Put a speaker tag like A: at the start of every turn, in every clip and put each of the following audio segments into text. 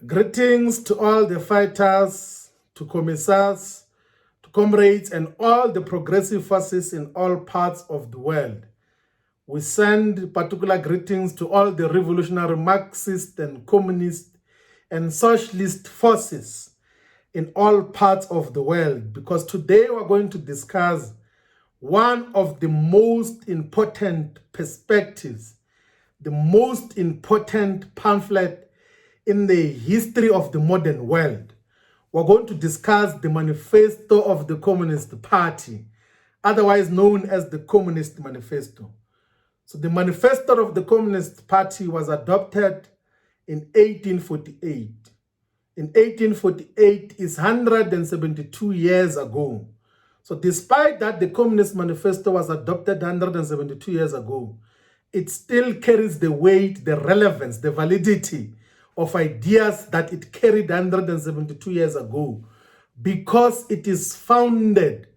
A: Greetings to all the fighters, to commissars, to comrades, and all the progressive forces in all parts of the world. We send particular greetings to all the revolutionary Marxist and communist and socialist forces in all parts of the world, because today we're going to discuss one of the most important perspectives, the most important pamphlet in the history of the modern world. We're going to discuss the manifesto of the Communist Party, otherwise known as the Communist Manifesto. So the manifesto of the Communist Party was adopted in 1848. In 1848 is 172 years ago. So despite that the Communist Manifesto was adopted 172 years ago, it still carries the weight, the relevance, the validity of ideas that it carried 172 years ago, because it is founded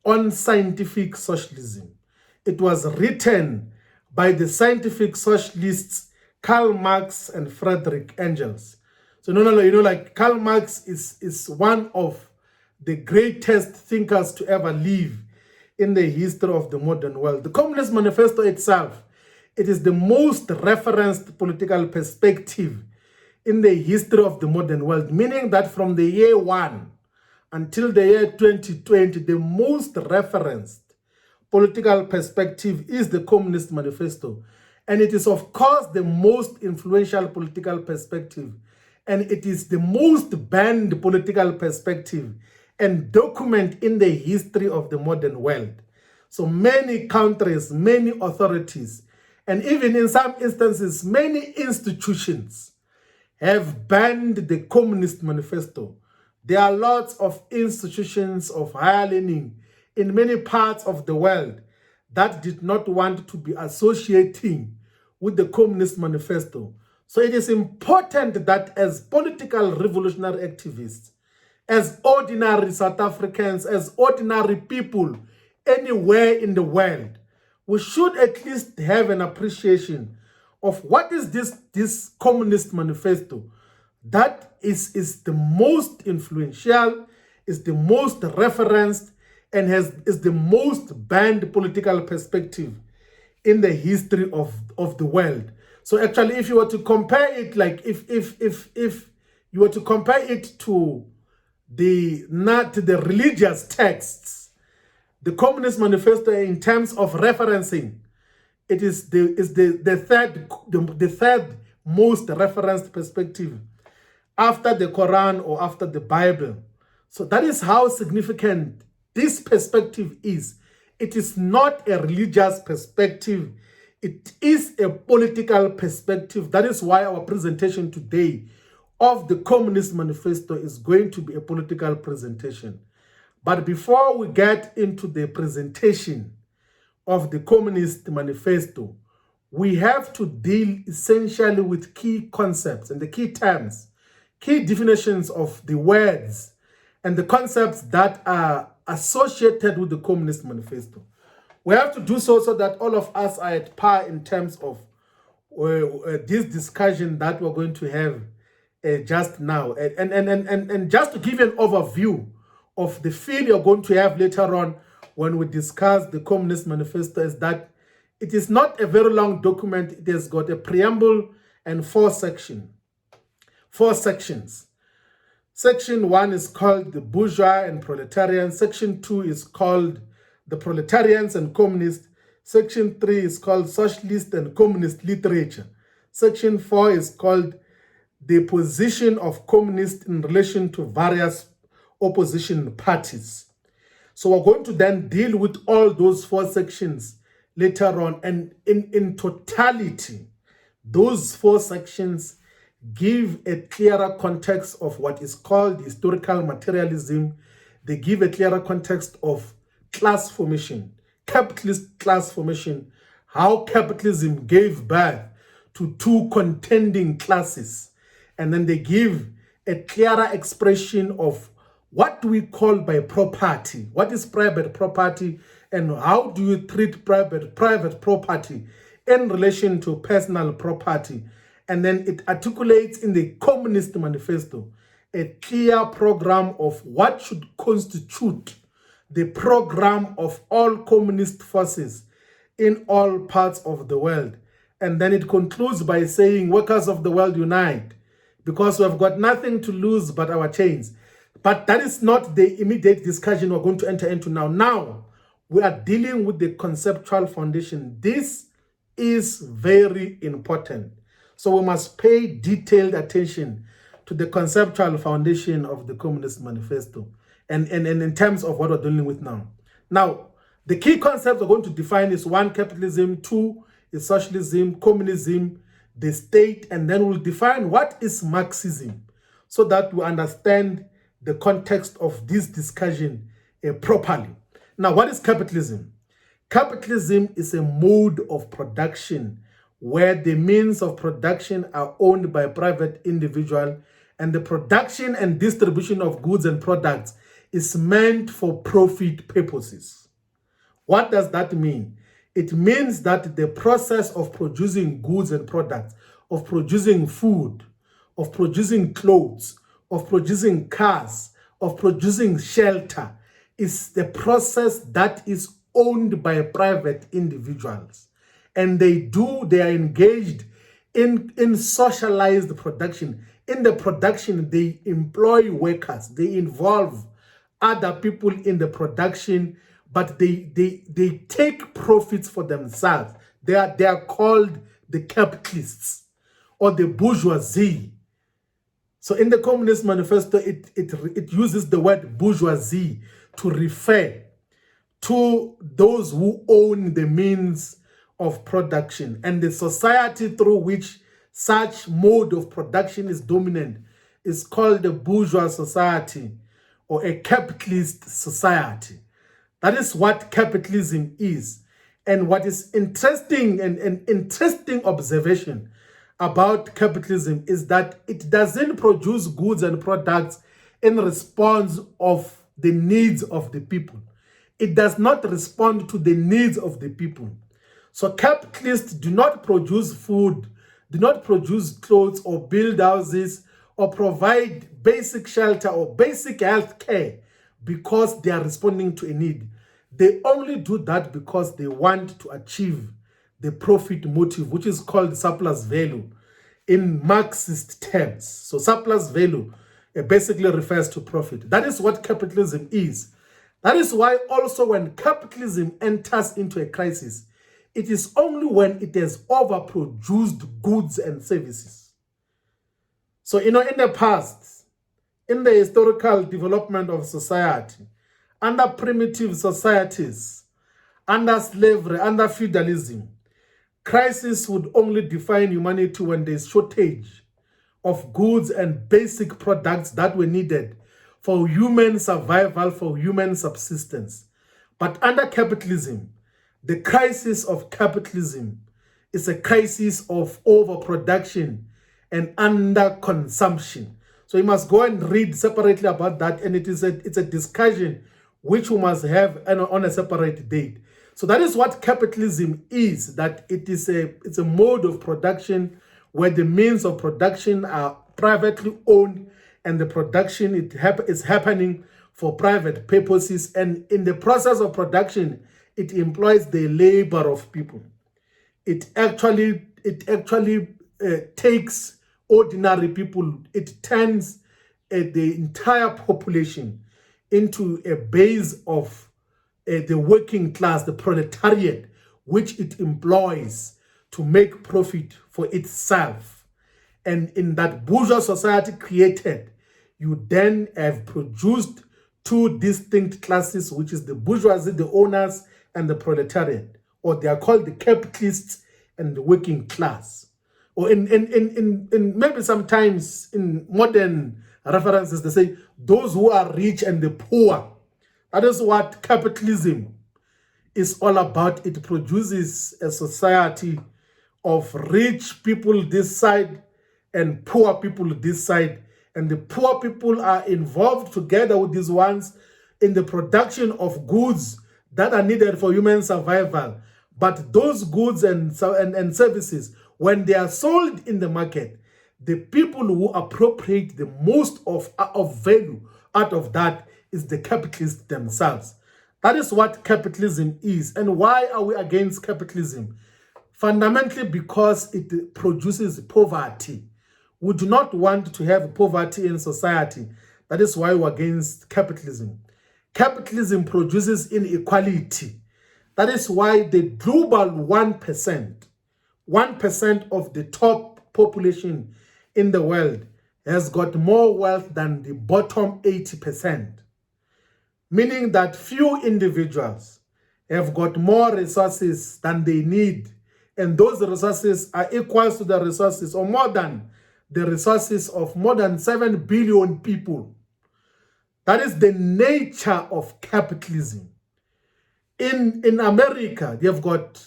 A: on scientific socialism. It was written by the scientific socialists Karl Marx and Friedrich Engels. So like Karl Marx is one of the greatest thinkers to ever live in the history of the modern world. The Communist Manifesto itself, it is the most referenced political perspective in the history of the modern world, meaning that from the year 1 until the year 2020, the most referenced political perspective is the Communist Manifesto. And it is, of course, the most influential political perspective. And it is the most banned political perspective and document in the history of the modern world. So many countries, many authorities, and even in some instances, many institutions have banned the Communist Manifesto. There are lots of institutions of higher learning in many parts of the world that did not want to be associating with the Communist Manifesto. So it is important that as political revolutionary activists, as ordinary South Africans, as ordinary people anywhere in the world, we should at least have an appreciation of what is this Communist Manifesto that is the most influential, is the most referenced, and is the most banned political perspective in the history of the world. So actually, if you were to compare it, like if you were to compare it to the religious texts, the Communist Manifesto in terms of referencing, it is the third most referenced perspective after the Quran or after the Bible. So that is how significant this perspective is. It is not a religious perspective. It is a political perspective. That is why our presentation today of the Communist Manifesto is going to be a political presentation. But before we get into the presentation of the Communist Manifesto, we have to deal essentially with key concepts and the key terms, key definitions of the words and the concepts that are associated with the Communist Manifesto. We have to do so that all of us are at par in terms of this discussion that we're going to have just now. And just to give you an overview of the feel you're going to have later on when we discuss the Communist Manifesto, is that it is not a very long document. It has got a preamble and four sections. Section 1 is called the bourgeois and proletarian. Section 2 is called the proletarians and communists. Section 3 is called socialist and communist literature. Section 4 is called the position of communists in relation to various opposition parties. So we're going to then deal with all those four sections later on. And in totality, those four sections give a clearer context of what is called historical materialism. They give a clearer context of class formation, capitalist class formation, how capitalism gave birth to two contending classes. And then they give a clearer expression of what we call by property. What is private property, and how do you treat private property in relation to personal property? And then it articulates in the Communist Manifesto a clear program of what should constitute the program of all communist forces in all parts of the world. And then it concludes by saying, workers of the world unite, because we have got nothing to lose but our chains. But that is not the immediate discussion we're going to enter into now. Now, we are dealing with the Conceptual Foundation. This is very important. So we must pay detailed attention to the Conceptual Foundation of the Communist Manifesto and in terms of what we're dealing with now. Now, the key concepts we're going to define is 1, capitalism, 2, is socialism, communism, the state, and then we'll define what is Marxism so that we understand the context of this discussion properly. Now, what is capitalism? Capitalism is a mode of production where the means of production are owned by a private individual and the production and distribution of goods and products is meant for profit purposes. What does that mean? It means that the process of producing goods and products, of producing food, of producing clothes, of producing cars, of producing shelter is the process that is owned by private individuals. And they are engaged in socialized production. In the production, they employ workers, they involve other people in the production, but they take profits for themselves. They are called the capitalists or the bourgeoisie. So in the Communist Manifesto, it uses the word bourgeoisie to refer to those who own the means of production, and the society through which such mode of production is dominant is called a bourgeois society or a capitalist society. That is what capitalism is. And what is interesting, and an interesting observation about capitalism is that it doesn't produce goods and products in response of the needs of the people. It does not respond to the needs of the people. So capitalists do not produce food, do not produce clothes or build houses or provide basic shelter or basic health care because they are responding to a need. They only do that because they want to achieve the profit motive, which is called surplus value in Marxist terms. So surplus value basically refers to profit. That is what capitalism is. That is why also when capitalism enters into a crisis, it is only when it has overproduced goods and services. So, in the past, in the historical development of society, under primitive societies, under slavery, under feudalism, crisis would only define humanity when there is shortage of goods and basic products that were needed for human survival, for human subsistence. But under capitalism, the crisis of capitalism is a crisis of overproduction and underconsumption. So you must go and read separately about that, and it's a discussion which we must have on a separate date. So that is what capitalism is, that it's a mode of production where the means of production are privately owned and the production is happening for private purposes, and in the process of production, it employs the labor of people. It actually takes ordinary people. It turns the entire population into a base of the working class, the proletariat, which it employs to make profit for itself. And in that bourgeois society created, you then have produced two distinct classes, which is the bourgeoisie, the owners, and the proletariat, or they are called the capitalists and the working class. Or in maybe sometimes in modern references, they say those who are rich and the poor. That is what capitalism is all about. It produces a society of rich people this side and poor people this side. And the poor people are involved together with these ones in the production of goods that are needed for human survival. But those goods and services When they are sold in the market, the people who appropriate the most of value out of that is the capitalists themselves. That is what capitalism is. And why are we against capitalism? Fundamentally because it produces poverty. We do not want to have poverty in society. That is why we're against capitalism. Capitalism produces inequality. That is why the global 1% of the top population in the world has got more wealth than the bottom 80%. Meaning that few individuals have got more resources than they need. And those resources are equal to the resources or more than the resources of more than 7 billion people. That is the nature of capitalism. In America, they've got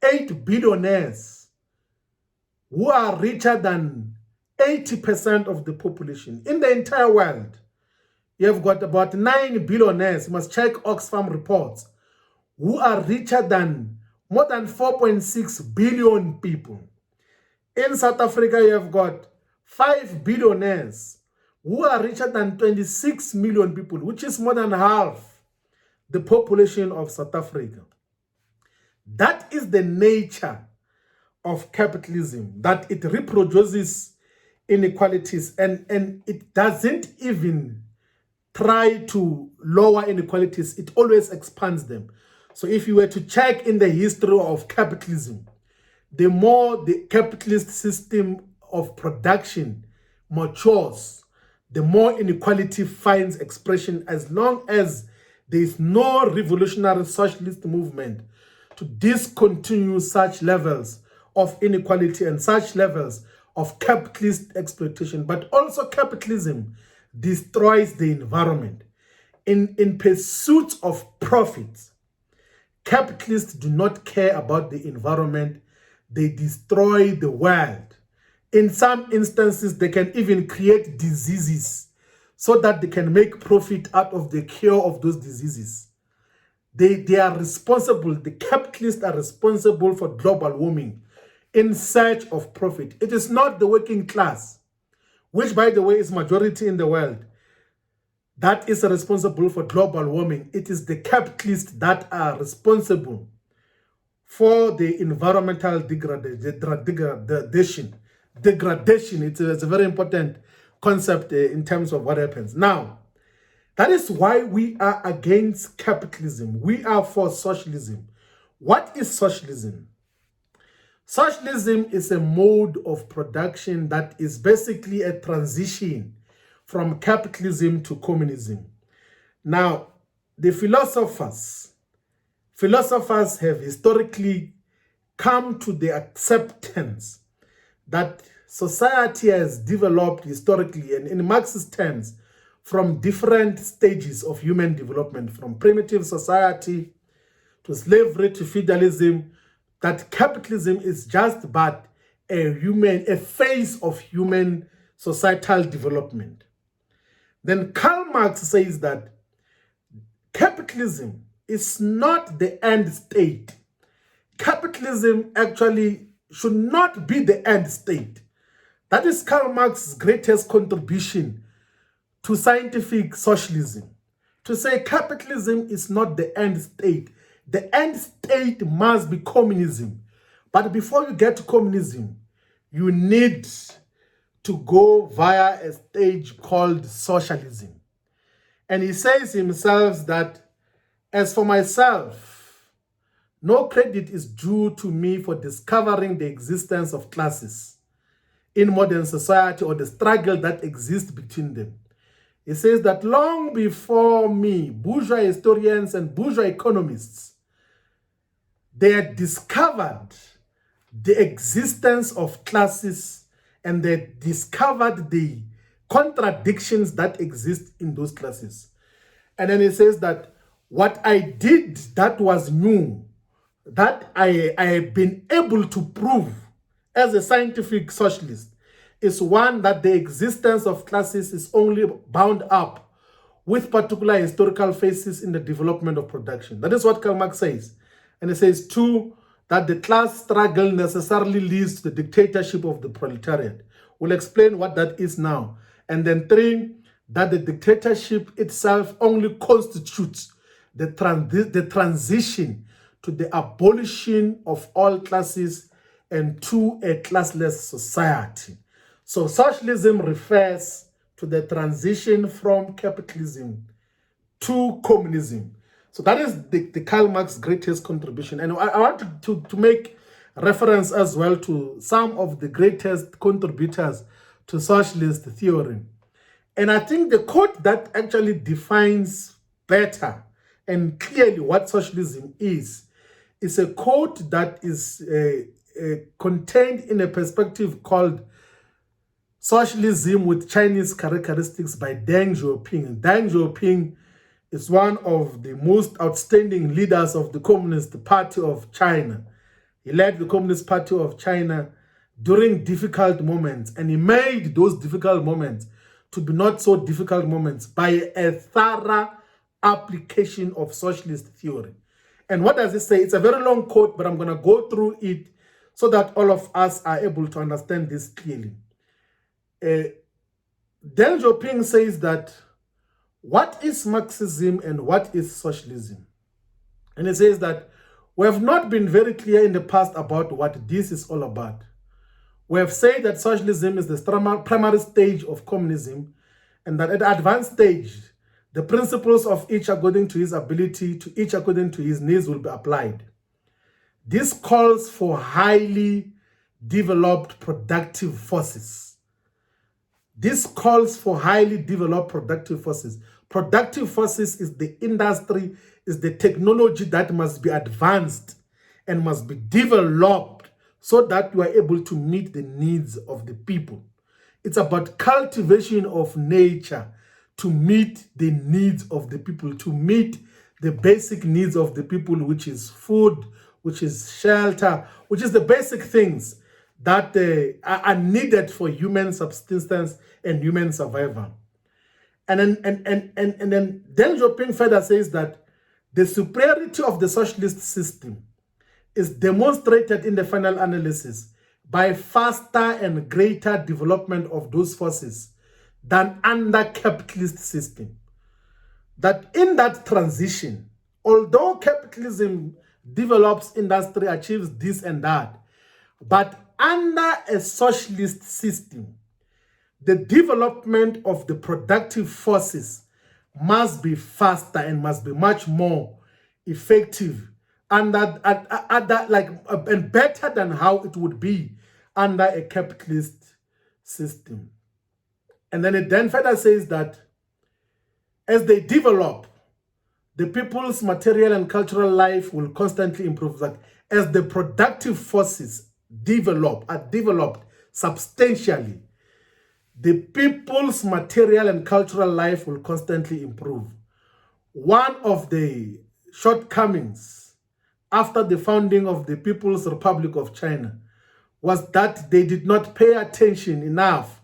A: 8 billionaires who are richer than 80% of the population. In the entire world, you have got about 9 billionaires, you must check Oxfam reports, who are richer than more than 4.6 billion people. In South Africa, you have got 5 billionaires who are richer than 26 million people, which is more than half the population of South Africa. That is the nature of capitalism, that it reproduces inequalities and it doesn't even try to lower inequalities, it always expands them. So if you were to check in the history of capitalism, the more the capitalist system of production matures, the more inequality finds expression, as long as there is no revolutionary socialist movement to discontinue such levels of inequality and such levels of capitalist exploitation. But also capitalism destroys the environment. In pursuit of profits, capitalists do not care about the environment. They destroy the world. In some instances, they can even create diseases so that they can make profit out of the cure of those diseases. They are responsible, the capitalists are responsible for global warming in search of profit. It is not the working class, which by the way is majority in the world, that is responsible for global warming. It is the capitalists that are responsible for the environmental degradation. It's a very important concept in terms of what happens. Now, that is why we are against capitalism. We are for socialism. What is socialism? Socialism is a mode of production that is basically a transition from capitalism to communism. Now, the philosophers have historically come to the acceptance that society has developed historically and in Marxist terms from different stages of human development, from primitive society to slavery to feudalism, that capitalism is just but a phase of human societal development. Then Karl Marx says that capitalism is not the end state. Capitalism actually should not be the end state. That is Karl Marx's greatest contribution to scientific socialism. To say capitalism is not the end state. The end state must be communism. But before you get to communism, you need to go via a stage called socialism. And he says himself that, as for myself, no credit is due to me for discovering the existence of classes in modern society or the struggle that exists between them. He says that long before me, bourgeois historians and bourgeois economists, they had discovered the existence of classes and they discovered the contradictions that exist in those classes. And then he says that what I did that was new, that I have been able to prove as a scientific socialist, is one that the existence of classes is only bound up with particular historical phases in the development of production. That is what Karl Marx says. And he says, two, that the class struggle necessarily leads to the dictatorship of the proletariat. We'll explain what that is now. And then 3, that the dictatorship itself only constitutes the transition to the abolition of all classes and to a classless society. So socialism refers to the transition from capitalism to communism. So that is the Karl Marx's greatest contribution. And I want to make reference as well to some of the greatest contributors to socialist theory. And I think the quote that actually defines better and clearly what socialism is a quote that is contained in a perspective called Socialism with Chinese Characteristics by Deng Xiaoping. Deng Xiaoping is one of the most outstanding leaders of the Communist Party of China. He led the Communist Party of China during difficult moments, and he made those difficult moments to be not so difficult moments by a thorough application of socialist theory. And what does it say? It's a very long quote, but I'm going to go through it so that all of us are able to understand this clearly. Deng Xiaoping says that what is Marxism and what is socialism? And it says that we have not been very clear in the past about what this is all about. We have said that socialism is the primary stage of communism, and that at the advanced stage, the principles of each according to his ability, to each according to his needs will be applied. This calls for highly developed productive forces. This calls for highly developed productive forces. Productive forces is the industry, is the technology that must be advanced and must be developed so that you are able to meet the needs of the people. It's about cultivation of nature to meet the needs of the people, to meet the basic needs of the people, which is food, which is shelter, which is the basic things that are needed for human subsistence and human survival. And then Deng Xiaoping further says that the superiority of the socialist system is demonstrated in the final analysis by faster and greater development of those forces than under capitalist system. That in that transition, although capitalism develops industry, achieves this and that, but under a socialist system, the development of the productive forces must be faster and must be much more effective and and better than how it would be under a capitalist system. And then it then further says that as they develop, the people's material and cultural life will constantly improve. That as the productive forces are developed substantially, the people's material and cultural life will constantly improve. One of the shortcomings after the founding of the People's Republic of China was that they did not pay attention enough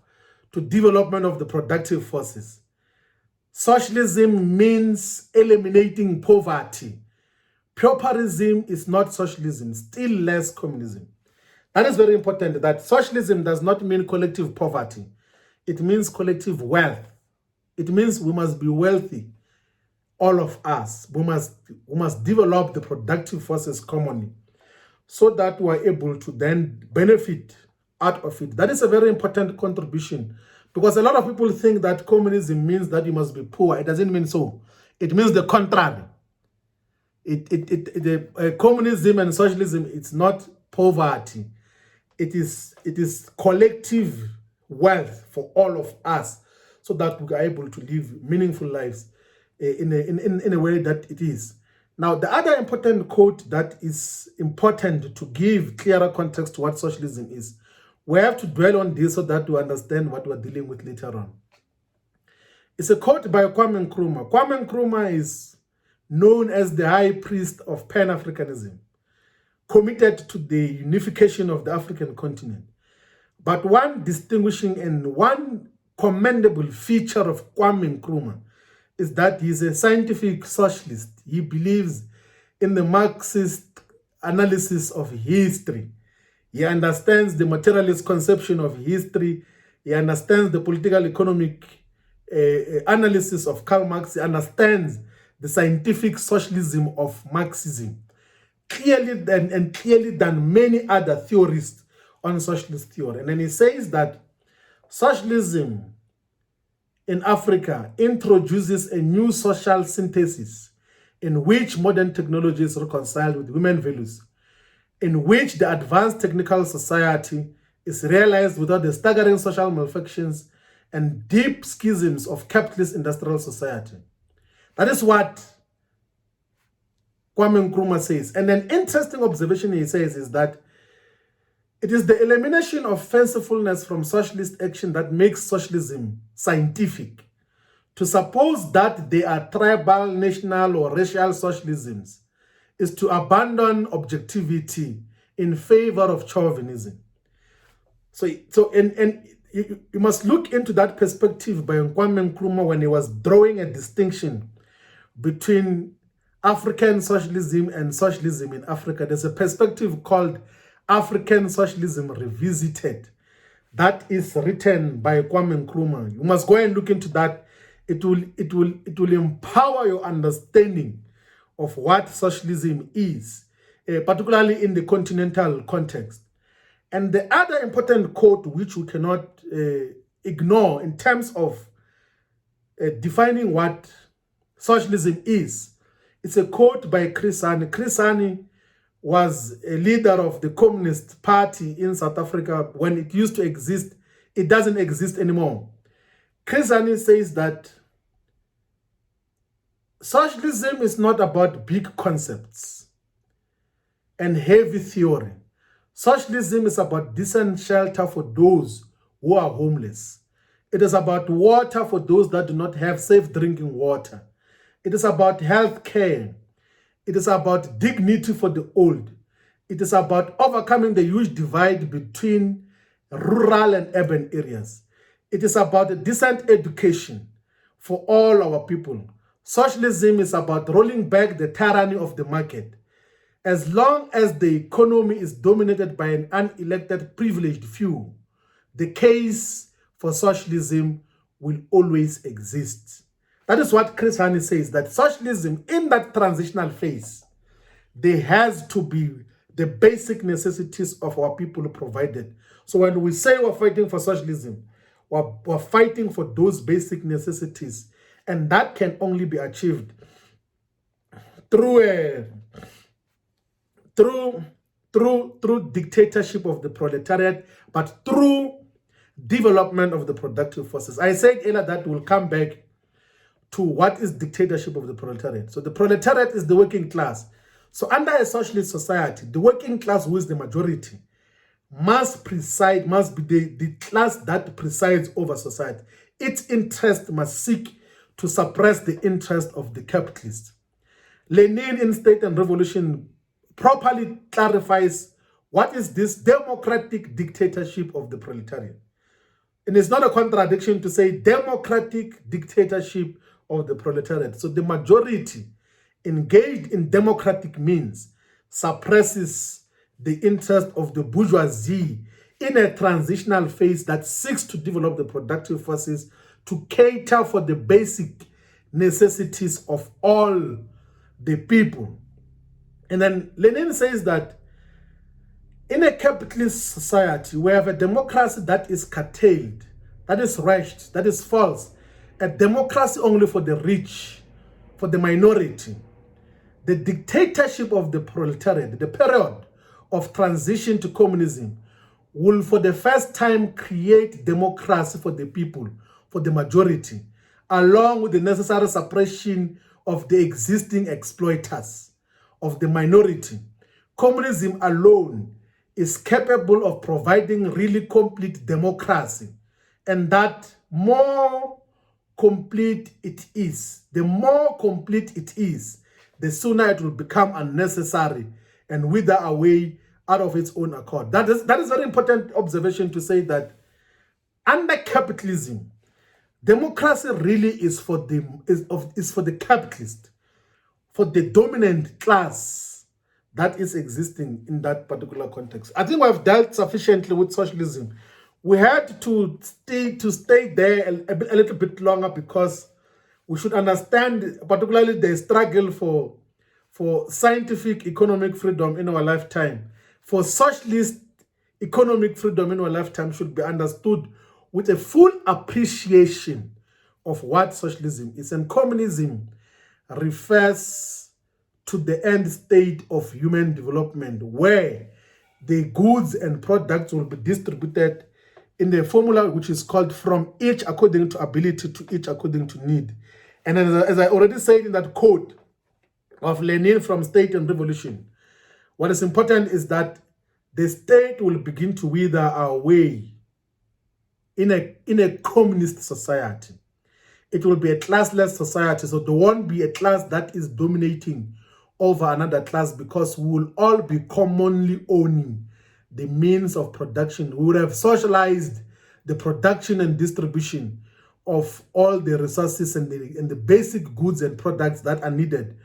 A: to development of the productive forces. Socialism means eliminating poverty. Pauperism is not socialism, still less communism. That is very important, that socialism does not mean collective poverty. It means collective wealth. It means we must be wealthy, all of us. We must develop the productive forces commonly so that we are able to then benefit out of it. That is a very important contribution, because a lot of people think that communism means that you must be poor. It doesn't mean so. It means the contrary. Communism and socialism, it's not poverty. It is collective wealth for all of us, so that we are able to live meaningful lives in a way that it is. Now, the other important quote that is important to give clearer context to what socialism is, we have to dwell on this so that we understand what we're dealing with later on. It's a quote by Kwame Nkrumah. Kwame Nkrumah is known as the high priest of Pan-Africanism, committed to the unification of the African continent. But one distinguishing and one commendable feature of Kwame Nkrumah is that he's a scientific socialist. He believes in the Marxist analysis of history. He understands the materialist conception of history. He understands the political economic analysis of Karl Marx. He understands the scientific socialism of Marxism clearly than many other theorists on socialist theory. And then he says that socialism in Africa introduces a new social synthesis in which modern technology is reconciled with human values, in which the advanced technical society is realized without the staggering social malfunctions and deep schisms of capitalist industrial society. That is what Kwame Nkrumah says. And an interesting observation he says is that it is the elimination of fancifulness from socialist action that makes socialism scientific. To suppose that they are tribal, national, or racial socialisms is to abandon objectivity in favor of chauvinism. So you must look into that perspective by Kwame Nkrumah when he was drawing a distinction between African socialism and socialism in Africa. There's a perspective called African Socialism Revisited that is written by Kwame Nkrumah. You must go and look into that. It will empower your understanding of what socialism is, particularly in the continental context. And the other important quote which we cannot ignore in terms of defining what socialism is, it's a quote by Chris Hani. Chris Hani was a leader of the Communist Party in South Africa when it used to exist. It doesn't exist anymore. Chris Hani says that socialism is not about big concepts and heavy theory. Socialism is about decent shelter for those who are homeless. It is about water for those that do not have safe drinking water. It is about health care. It is about dignity for the old. It is about overcoming the huge divide between rural and urban areas. It is about decent education for all our people. Socialism is about rolling back the tyranny of the market. As long as the economy is dominated by an unelected privileged few, the case for socialism will always exist. That is what Chris Hani says, that socialism in that transitional phase, there has to be the basic necessities of our people provided. So when we say we're fighting for socialism, we're fighting for those basic necessities, and that can only be achieved through dictatorship of the proletariat, but through development of the productive forces. I said earlier that we'll come back to what is dictatorship of the proletariat. So the proletariat is the working class. So under a socialist society, the working class, who is the majority, must be the class that presides over society. Its interest must seek to suppress the interest of the capitalist. Lenin in State and Revolution properly clarifies what is this democratic dictatorship of the proletariat. And it's not a contradiction to say democratic dictatorship of the proletariat. So the majority engaged in democratic means suppresses the interest of the bourgeoisie in a transitional phase that seeks to develop the productive forces to cater for the basic necessities of all the people. And then Lenin says that in a capitalist society, we have a democracy that is curtailed, that is wretched, that is false, a democracy only for the rich, for the minority. The dictatorship of the proletariat, the period of transition to communism, will for the first time create democracy for the people, for the majority, along with the necessary suppression of the existing exploiters of the minority. Communism alone is capable of providing really complete democracy, and that more complete it is, the more complete it is, the sooner it will become unnecessary and wither away out of its own accord. That is very important observation to say that under capitalism, democracy really is for the capitalist, for the dominant class that is existing in that particular context. I think we've dealt sufficiently with socialism. We had to stay there a little bit longer because we should understand, particularly the struggle for scientific economic freedom in our lifetime, for socialist economic freedom in our lifetime should be understood with a full appreciation of what socialism is. And communism refers to the end state of human development, where the goods and products will be distributed in the formula which is called from each according to ability to each according to need. And as I already said in that quote of Lenin from State and Revolution, what is important is that the state will begin to wither away in a communist society. It will be a classless society, so there won't be a class that is dominating over another class, because we will all be commonly owning the means of production. We would have socialized the production and distribution of all the resources and the basic goods and products that are needed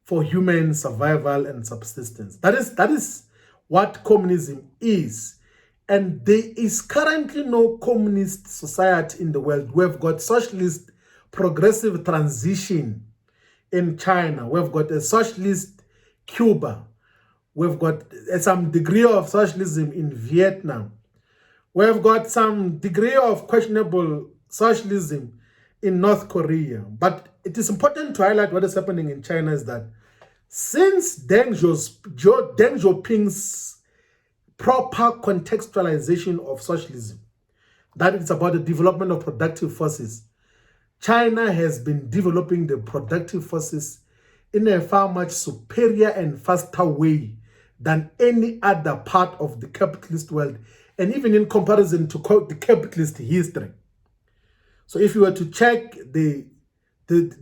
A: for human survival and subsistence. That is what communism is. And there is currently no communist society in the world. We've got socialist progressive transition in China. We've got a socialist Cuba. We've got some degree of socialism in Vietnam. We've got some degree of questionable socialism in North Korea. But it is important to highlight what is happening in China is that since Deng Xiaoping's proper contextualization of socialism, that it's about the development of productive forces, China has been developing the productive forces in a far much superior and faster way than any other part of the capitalist world, and even in comparison to the capitalist history. So if you were to check the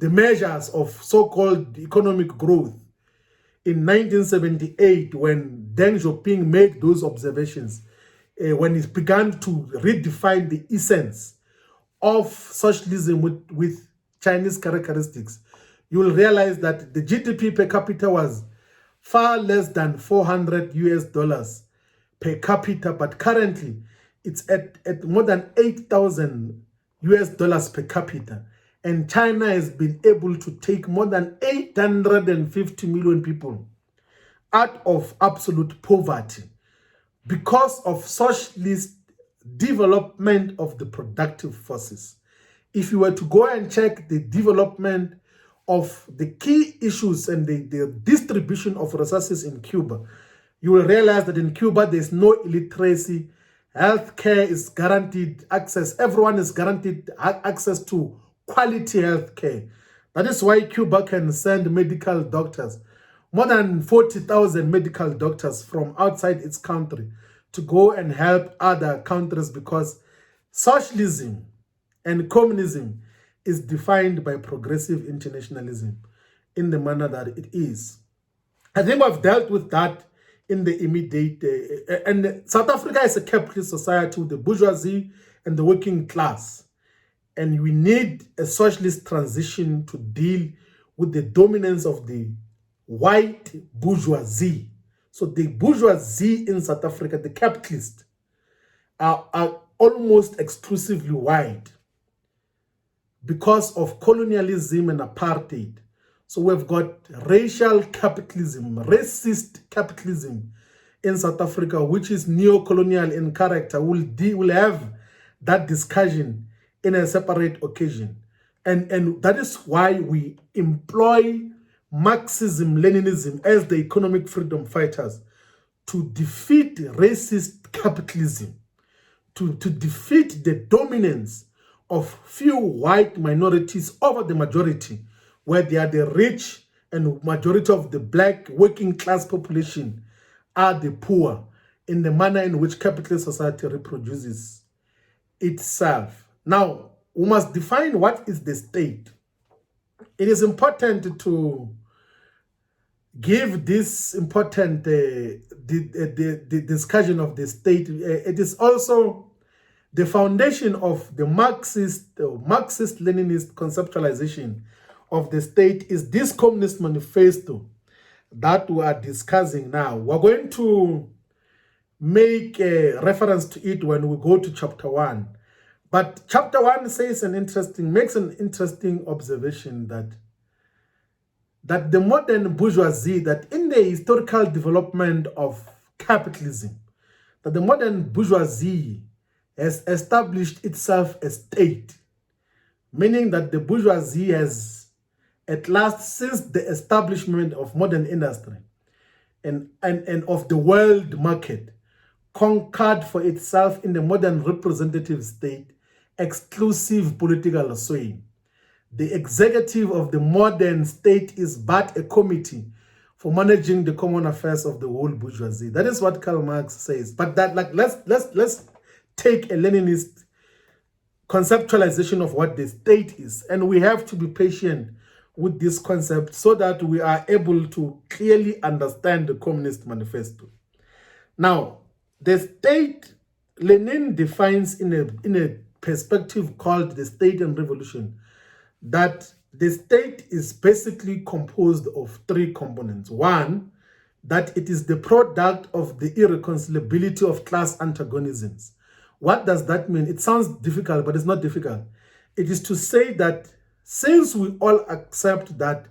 A: measures of so-called economic growth in 1978, when Deng Xiaoping made those observations, when he began to redefine the essence of socialism with Chinese characteristics, you will realize that the GDP per capita was far less than $400 per capita, but currently it's at more than $8,000 per capita. And China has been able to take more than 850 million people out of absolute poverty because of socialist development of the productive forces. If you were to go and check the development of the key issues and the distribution of resources in Cuba, you will realize that in Cuba there's no illiteracy. Healthcare is guaranteed access. Everyone is guaranteed access to quality healthcare. That is why Cuba can send medical doctors, more than 40,000 medical doctors from outside its country, to go and help other countries, because socialism and communism is defined by progressive internationalism in the manner that it is. I think I've dealt with that in the immediate, and South Africa is a capitalist society with the bourgeoisie and the working class. And we need a socialist transition to deal with the dominance of the white bourgeoisie. So the bourgeoisie in South Africa, the capitalists, are almost exclusively white because of colonialism and apartheid. So we've got racial capitalism, racist capitalism in South Africa, which is neo-colonial in character. We'll have that discussion in a separate occasion. And that is why we employ Marxism, Leninism as the economic freedom fighters to defeat racist capitalism, to defeat the dominance of few white minorities over the majority, where they are the rich and majority of the black working class population are the poor, in the manner in which capitalist society reproduces itself. Now, we must define what is the state. It is important to give this important the discussion of the state. It is also the foundation of the Marxist-Leninist conceptualization of the state is this Communist Manifesto that we are discussing now. We're going to make a reference to it when we go to chapter 1. But chapter 1 makes an interesting observation that the modern bourgeoisie, that in the historical development of capitalism, that the modern bourgeoisie has established itself a state, meaning that the bourgeoisie has, at last, since the establishment of modern industry and of the world market, conquered for itself in the modern representative state exclusive political sway. The executive of the modern state is but a committee for managing the common affairs of the whole bourgeoisie. That is what Karl Marx says. But that, like, let's take a Leninist conceptualization of what the state is, and we have to be patient with this concept so that we are able to clearly understand the Communist Manifesto. Now, the state, Lenin defines in a perspective called the state and revolution, that the state is basically composed of three components. One, that it is the product of the irreconcilability of class antagonisms. What does that mean? It sounds difficult, but it's not difficult. It is to say that since we all accept that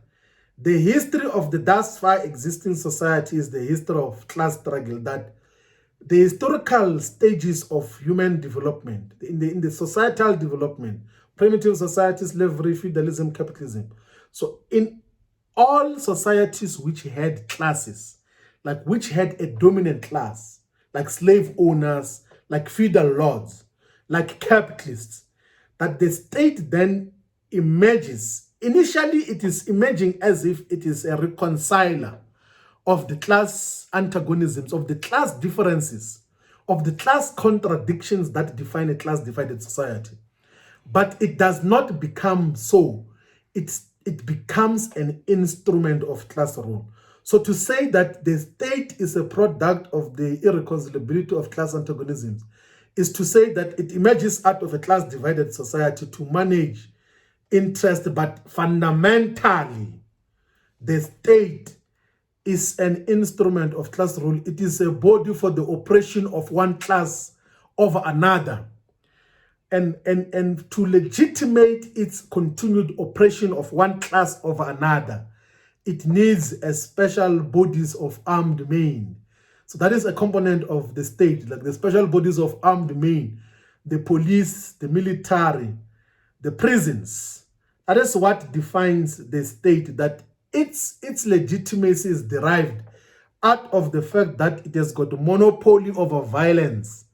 A: the history of the thus far existing society is the history of class struggle, that the historical stages of human development, in the societal development, primitive society, slavery, feudalism, capitalism. So in all societies which had classes, like which had a dominant class, like slave owners, like feudal lords, like capitalists, that the state then emerges. Initially, it is emerging as if it is a reconciler of the class antagonisms, of the class differences, of the class contradictions that define a class-divided society. But it does not become so. It becomes an instrument of class rule. So to say that the state is a product of the irreconcilability of class antagonisms is to say that it emerges out of a class-divided society to manage interest, but fundamentally, the state is an instrument of class rule. It is a body for the oppression of one class over another. And to legitimate its continued oppression of one class over another, it needs a special bodies of armed men. So that is a component of the state, like the special bodies of armed men, the police, the military, the prisons. That is what defines the state, that its legitimacy is derived out of the fact that it has got a monopoly over violence.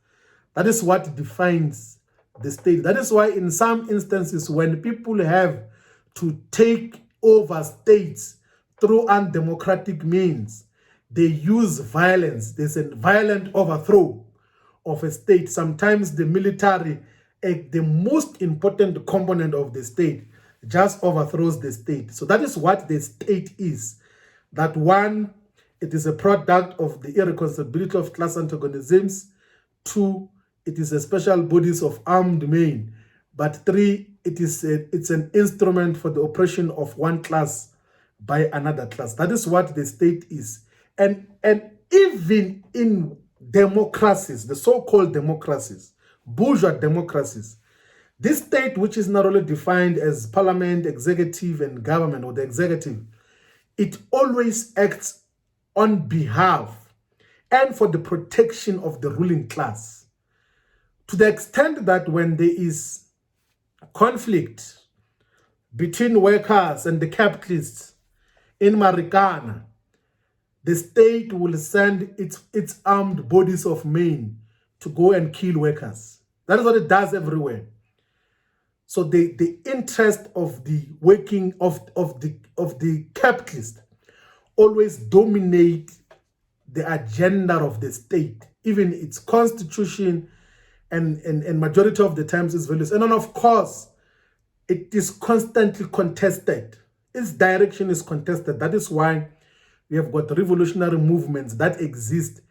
A: That is what defines the state. That is why in some instances, when people have to take over states through undemocratic means, they use violence. There's a violent overthrow of a state. Sometimes the military, the most important component of the state, just overthrows the state. So that is what the state is. That one, it is a product of the irreconcilability of class antagonisms. Two, it is a special bodies of armed men. But three, it's an instrument for the oppression of one class by another class. That is what the state is. And even in democracies, the so-called democracies, bourgeois democracies, this state, which is narrowly defined as parliament, executive, and government, or the executive, it always acts on behalf and for the protection of the ruling class. To the extent that when there is conflict between workers and the capitalists in Marikana, the state will send its armed bodies of men to go and kill workers. That is what it does everywhere. So the interest of the working of the capitalist always dominate the agenda of the state, even its constitution and majority of the times its values. And then of course, it is constantly contested. Its direction is contested. That is why we have got revolutionary movements that exist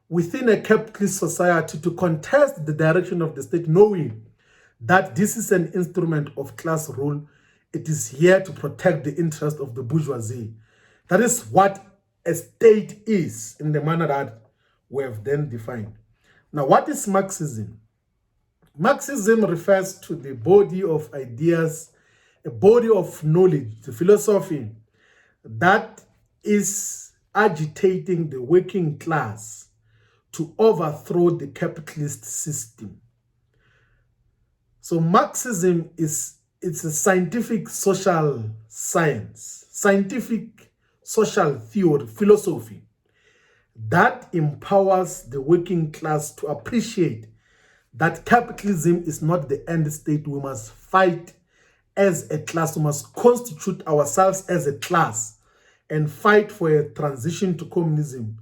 A: within a capitalist society to contest the direction of the state, knowing that this is an instrument of class rule. It is here to protect the interest of the bourgeoisie. That is what a state is in the manner that we have then defined. Now, what is Marxism? Marxism refers to the body of ideas, a body of knowledge, the philosophy that is agitating the working class to overthrow the capitalist system. So Marxism it's a scientific social science, scientific social theory, philosophy that empowers the working class to appreciate that capitalism is not the end state. We must fight as a class. We must constitute ourselves as a class and fight for a transition to communism.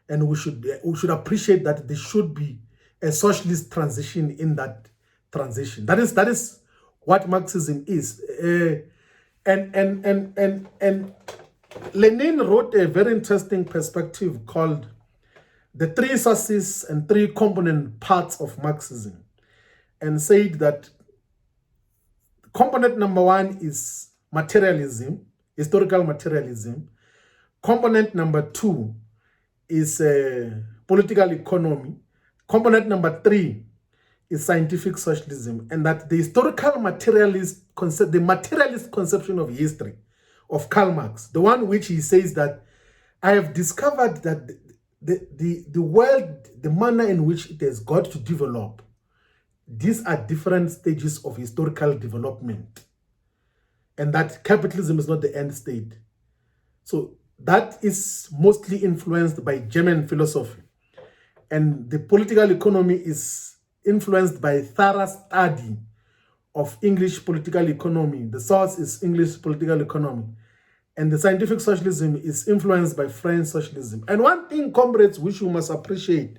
A: And we should appreciate that there should be a socialist transition in that transition. That is what Marxism is. And Lenin wrote a very interesting perspective called the three sources and three component parts of Marxism, and said that component number one is materialism, historical materialism. Component number two is political economy. Component number three is scientific socialism, and that the historical materialist concept, the materialist conception of history of Karl Marx, the one which he says that I have discovered that the world, the manner in which it has got to develop, these are different stages of historical development, and that capitalism is not the end state. So that is mostly influenced by German philosophy, and the political economy is influenced by thorough study of English political economy. The source is English political economy. And the scientific socialism is influenced by French socialism. And one thing, comrades, which you must appreciate,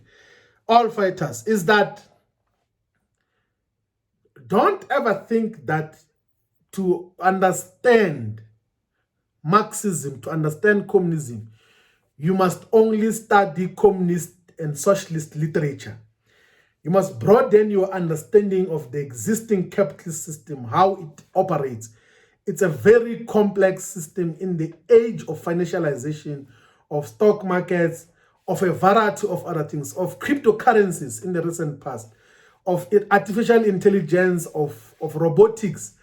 A: all fighters, is that don't ever think that to understand Marxism, to understand communism, you must only study communist and socialist literature. You must broaden your understanding of the existing capitalist system, how it operates. It's a very complex system in the age of financialization, of stock markets, of a variety of other things, of cryptocurrencies in the recent past, of artificial intelligence, of robotics,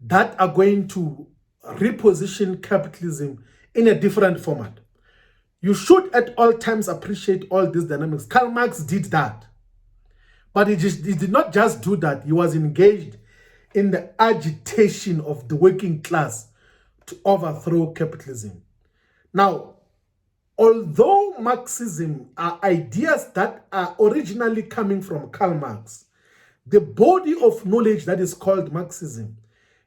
A: that are going to reposition capitalism in a different format. You should at all times appreciate all these dynamics. Karl Marx did that. But he did not just do that. He was engaged in the agitation of the working class to overthrow capitalism. Now, although Marxism are ideas that are originally coming from Karl Marx, the body of knowledge that is called Marxism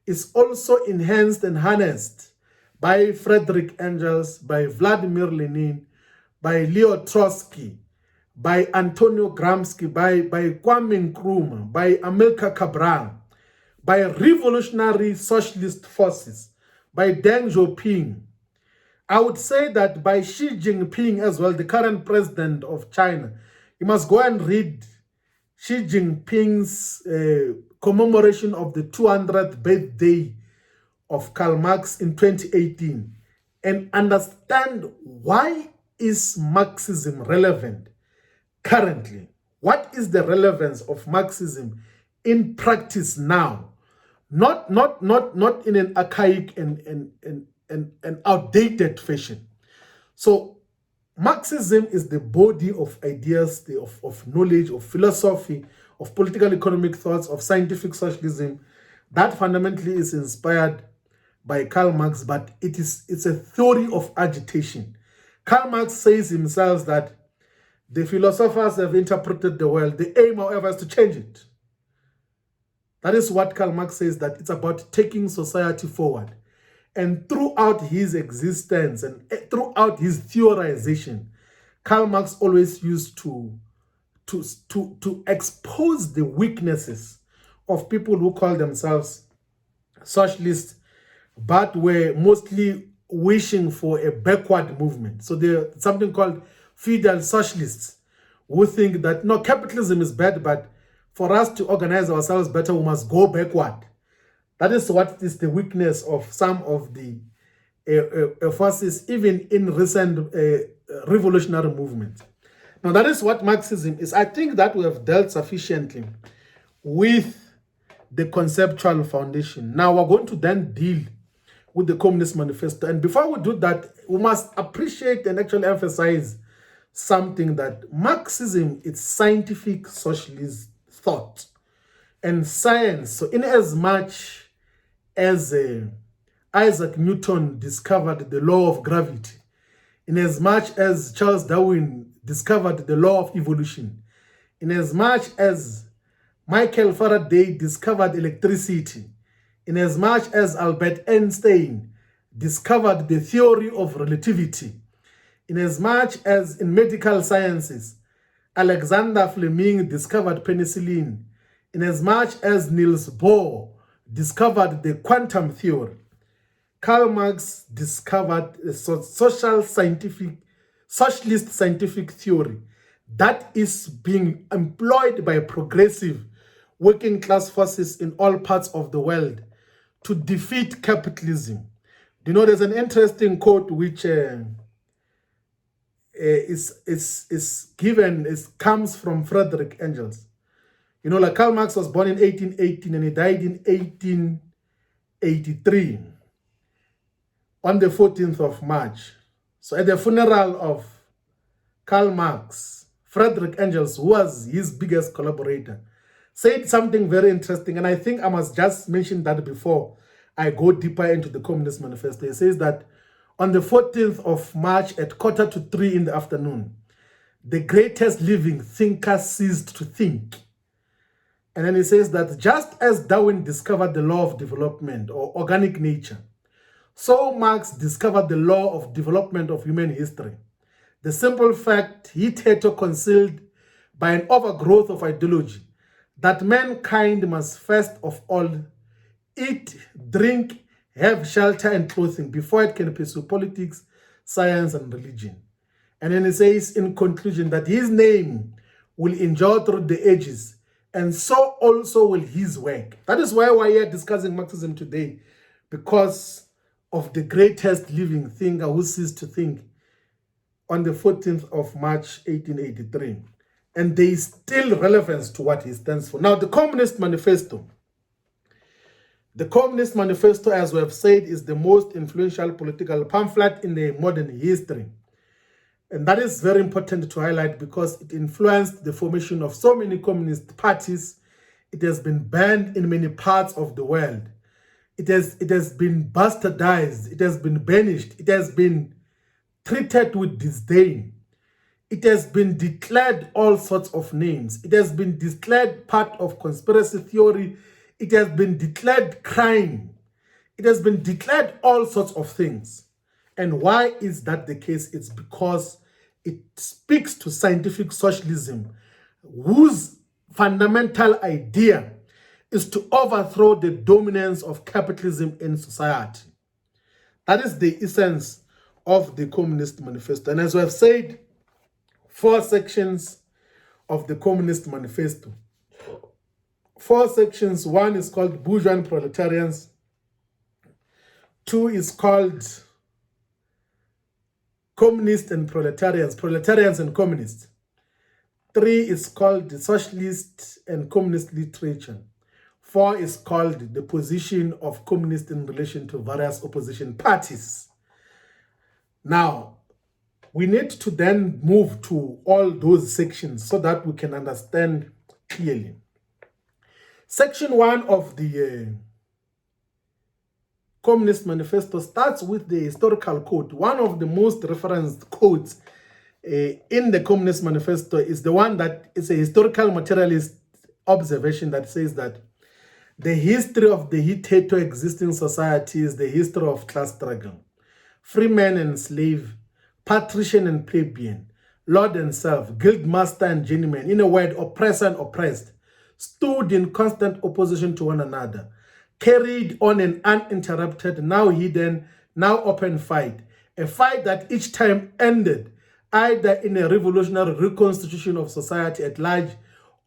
A: is also enhanced and harnessed by Friedrich Engels, by Vladimir Lenin, by Leo Trotsky, by Antonio Gramsci, by Kwame Nkrumah, by Amilcar Cabral, by revolutionary socialist forces, by Deng Xiaoping. I would say that by Xi Jinping as well, the current president of China. You must go and read Xi Jinping's commemoration of the 200th birthday of Karl Marx in 2018 and understand why is Marxism relevant currently. What is the relevance of Marxism in practice now? Not in an archaic and outdated fashion. So Marxism is the body of ideas, of knowledge, of philosophy, of political economic thoughts, of scientific socialism that fundamentally is inspired by Karl Marx, but it's a theory of agitation. Karl Marx says himself that the philosophers have interpreted the world. The aim, however, is to change it. That is what Karl Marx says, that it's about taking society forward. And throughout his existence and throughout his theorization, Karl Marx always used to expose the weaknesses of people who call themselves socialists, but were mostly wishing for a backward movement. So there's something called feudal socialists who think that, no, capitalism is bad, but for us to organize ourselves better, we must go backward. That is what is the weakness of some of the forces even in recent revolutionary movements. Now, that is what Marxism is. I think that we have dealt sufficiently with the Conceptual Foundation. Now, we're going to then deal with the Communist Manifesto. And before we do that, we must appreciate and actually emphasize something, that Marxism is scientific socialist thought and science. So in as much as Isaac Newton discovered the law of gravity, in as much as Charles Darwin discovered the law of evolution, in as much as Michael Faraday discovered electricity, in as much as Albert Einstein discovered the theory of relativity, in as much as in medical sciences, Alexander Fleming discovered penicillin, in as much as Niels Bohr discovered the quantum theory, Karl Marx discovered a socialist scientific theory that is being employed by progressive working class forces in all parts of the world to defeat capitalism. You know, there's an interesting quote which comes from Friedrich Engels. You know, like Karl Marx was born in 1818 and he died in 1883 on the 14th of March. So at the funeral of Karl Marx, Friedrich Engels, who was his biggest collaborator, said something very interesting, and I think I must just mention that before I go deeper into the Communist Manifesto. He says that on the 14th of March at 2:45 in the afternoon, the greatest living thinker ceased to think. And then he says that just as Darwin discovered the law of development or organic nature, so Marx discovered the law of development of human history. The simple fact, hitherto concealed by an overgrowth of ideology, that mankind must first of all eat, drink, have shelter and clothing before it can pursue politics, science, and religion. And then he says in conclusion that his name will endure through the ages, and so also will his work. That is why we're here discussing Marxism today, because of the greatest living thinker who ceased to think on the 14th of March, 1883. And there is still relevance to what he stands for. Now, the Communist Manifesto. The Communist Manifesto, as we have said, is the most influential political pamphlet in the modern history. And that is very important to highlight because it influenced the formation of so many communist parties. It has been banned in many parts of the world. It has been bastardized. It has been banished. It has been treated with disdain. It has been declared all sorts of names. It has been declared part of conspiracy theory. It has been declared crime. It has been declared all sorts of things. And why is that the case? It's because it speaks to scientific socialism, whose fundamental idea is to overthrow the dominance of capitalism in society. That is the essence of the Communist Manifesto. And as we have said, 4 sections of the Communist Manifesto. 4 sections. 1 is called Bourgeois and Proletarians. 2 is called Communists and Proletarians, Proletarians and Communists. 3 is called the Socialist and Communist Literature. 4 is called the position of communists in relation to various opposition parties. Now, we need to then move to all those sections so that we can understand clearly. Section 1 of the Communist Manifesto starts with the historical quote. One of the most referenced quotes in the Communist Manifesto is the one that is a historical materialist observation that says that the history of the hitherto existing society is the history of class struggle. Free man and slave, patrician and plebeian, lord and serf, guildmaster and journeyman, in a word, oppressor and oppressed, stood in constant opposition to one another, carried on an uninterrupted, now hidden, now open fight, a fight that each time ended either in a revolutionary reconstitution of society at large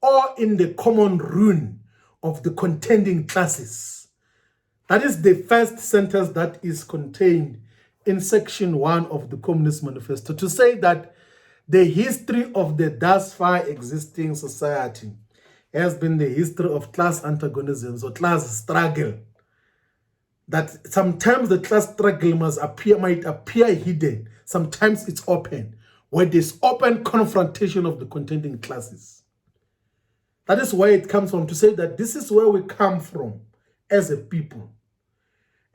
A: or in the common ruin of the contending classes. That is the first sentence that is contained in section 1 of the Communist Manifesto to say that the history of the thus far existing society has been the history of class antagonisms or class struggle. That sometimes the class struggle might appear hidden, sometimes it's open, where there's open confrontation of the contending classes. That is where it comes from, to say that this is where we come from as a people.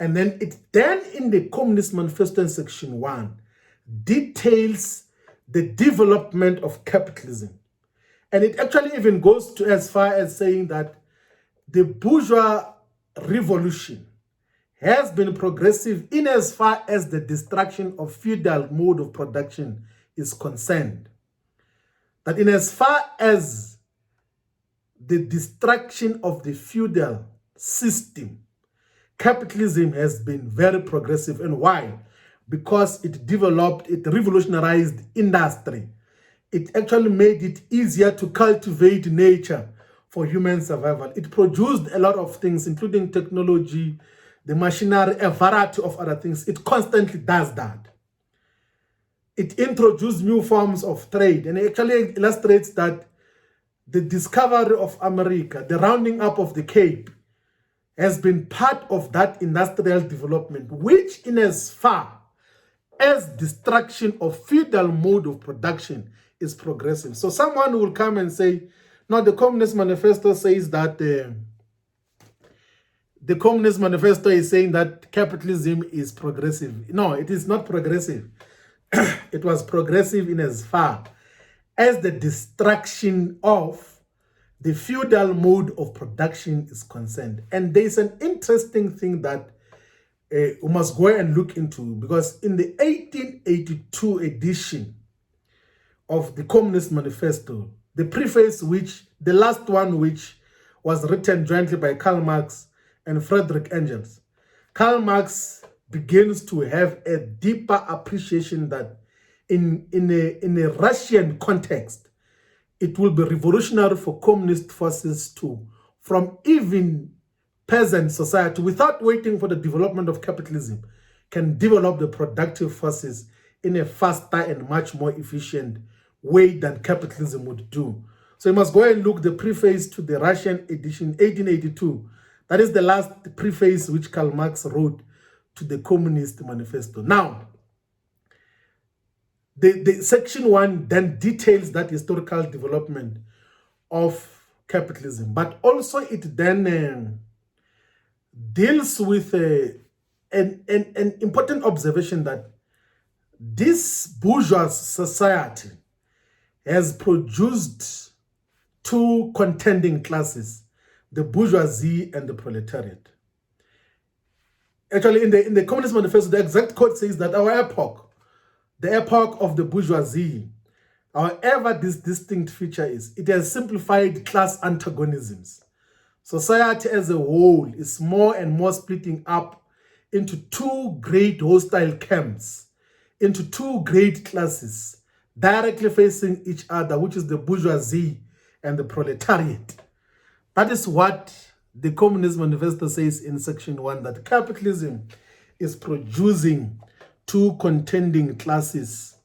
A: And then in the Communist Manifesto in section 1 details the development of capitalism. And it actually even goes to as far as saying that the bourgeois revolution has been progressive in as far as the destruction of feudal mode of production is concerned. That in as far as the destruction of the feudal system, capitalism has been very progressive. And why? Because it revolutionized industry. It actually made it easier to cultivate nature for human survival. It produced a lot of things, including technology, the machinery, a variety of other things. It constantly does that. It introduced new forms of trade, and it actually illustrates that the discovery of America, the rounding up of the Cape, has been part of that industrial development, which in as far as destruction of feudal mode of production is progressive. So someone will come and say, no, the Communist Manifesto says that the Communist Manifesto is saying that capitalism is progressive. No, it is not progressive. It was progressive in as far as the destruction of the feudal mode of production is concerned. And there's an interesting thing that we must go and look into, because in the 1882 edition of the Communist Manifesto, the preface, the last one, which was written jointly by Karl Marx and Friedrich Engels, Karl Marx begins to have a deeper appreciation that in a Russian context, it will be revolutionary for communist forces from even peasant society, without waiting for the development of capitalism, can develop the productive forces in a faster and much more efficient way than capitalism would do. So you must go and look the preface to the Russian edition, 1882. That is the last preface which Karl Marx wrote to the Communist Manifesto. Now, the section 1 then details that historical development of capitalism, but also it then deals with an important observation that this bourgeois society has produced two contending classes, the bourgeoisie and the proletariat. Actually, in the Communist Manifesto, the exact quote says that our epoch, the epoch of the bourgeoisie, however this distinct feature is, it has simplified class antagonisms. Society as a whole is more and more splitting up into two great hostile camps, into two great classes, directly facing each other, which is the bourgeoisie and the proletariat. That is what the Communist Manifesto says in section 1, that capitalism is producing two contending classes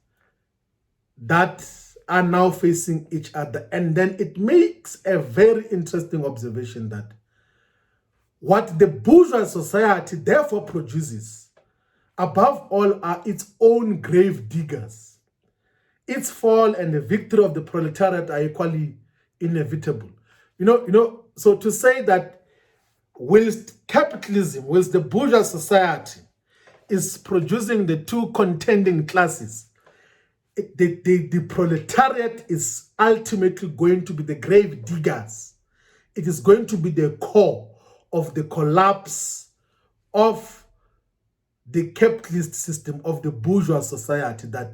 A: that are now facing each other. And then it makes a very interesting observation that what the bourgeois society therefore produces, above all, are its own grave diggers. Its fall and the victory of the proletariat are equally inevitable. So to say that whilst the bourgeois society is producing the two contending classes, the proletariat is ultimately going to be the grave diggers. It is going to be the core of the collapse of the capitalist system, of the bourgeois society, that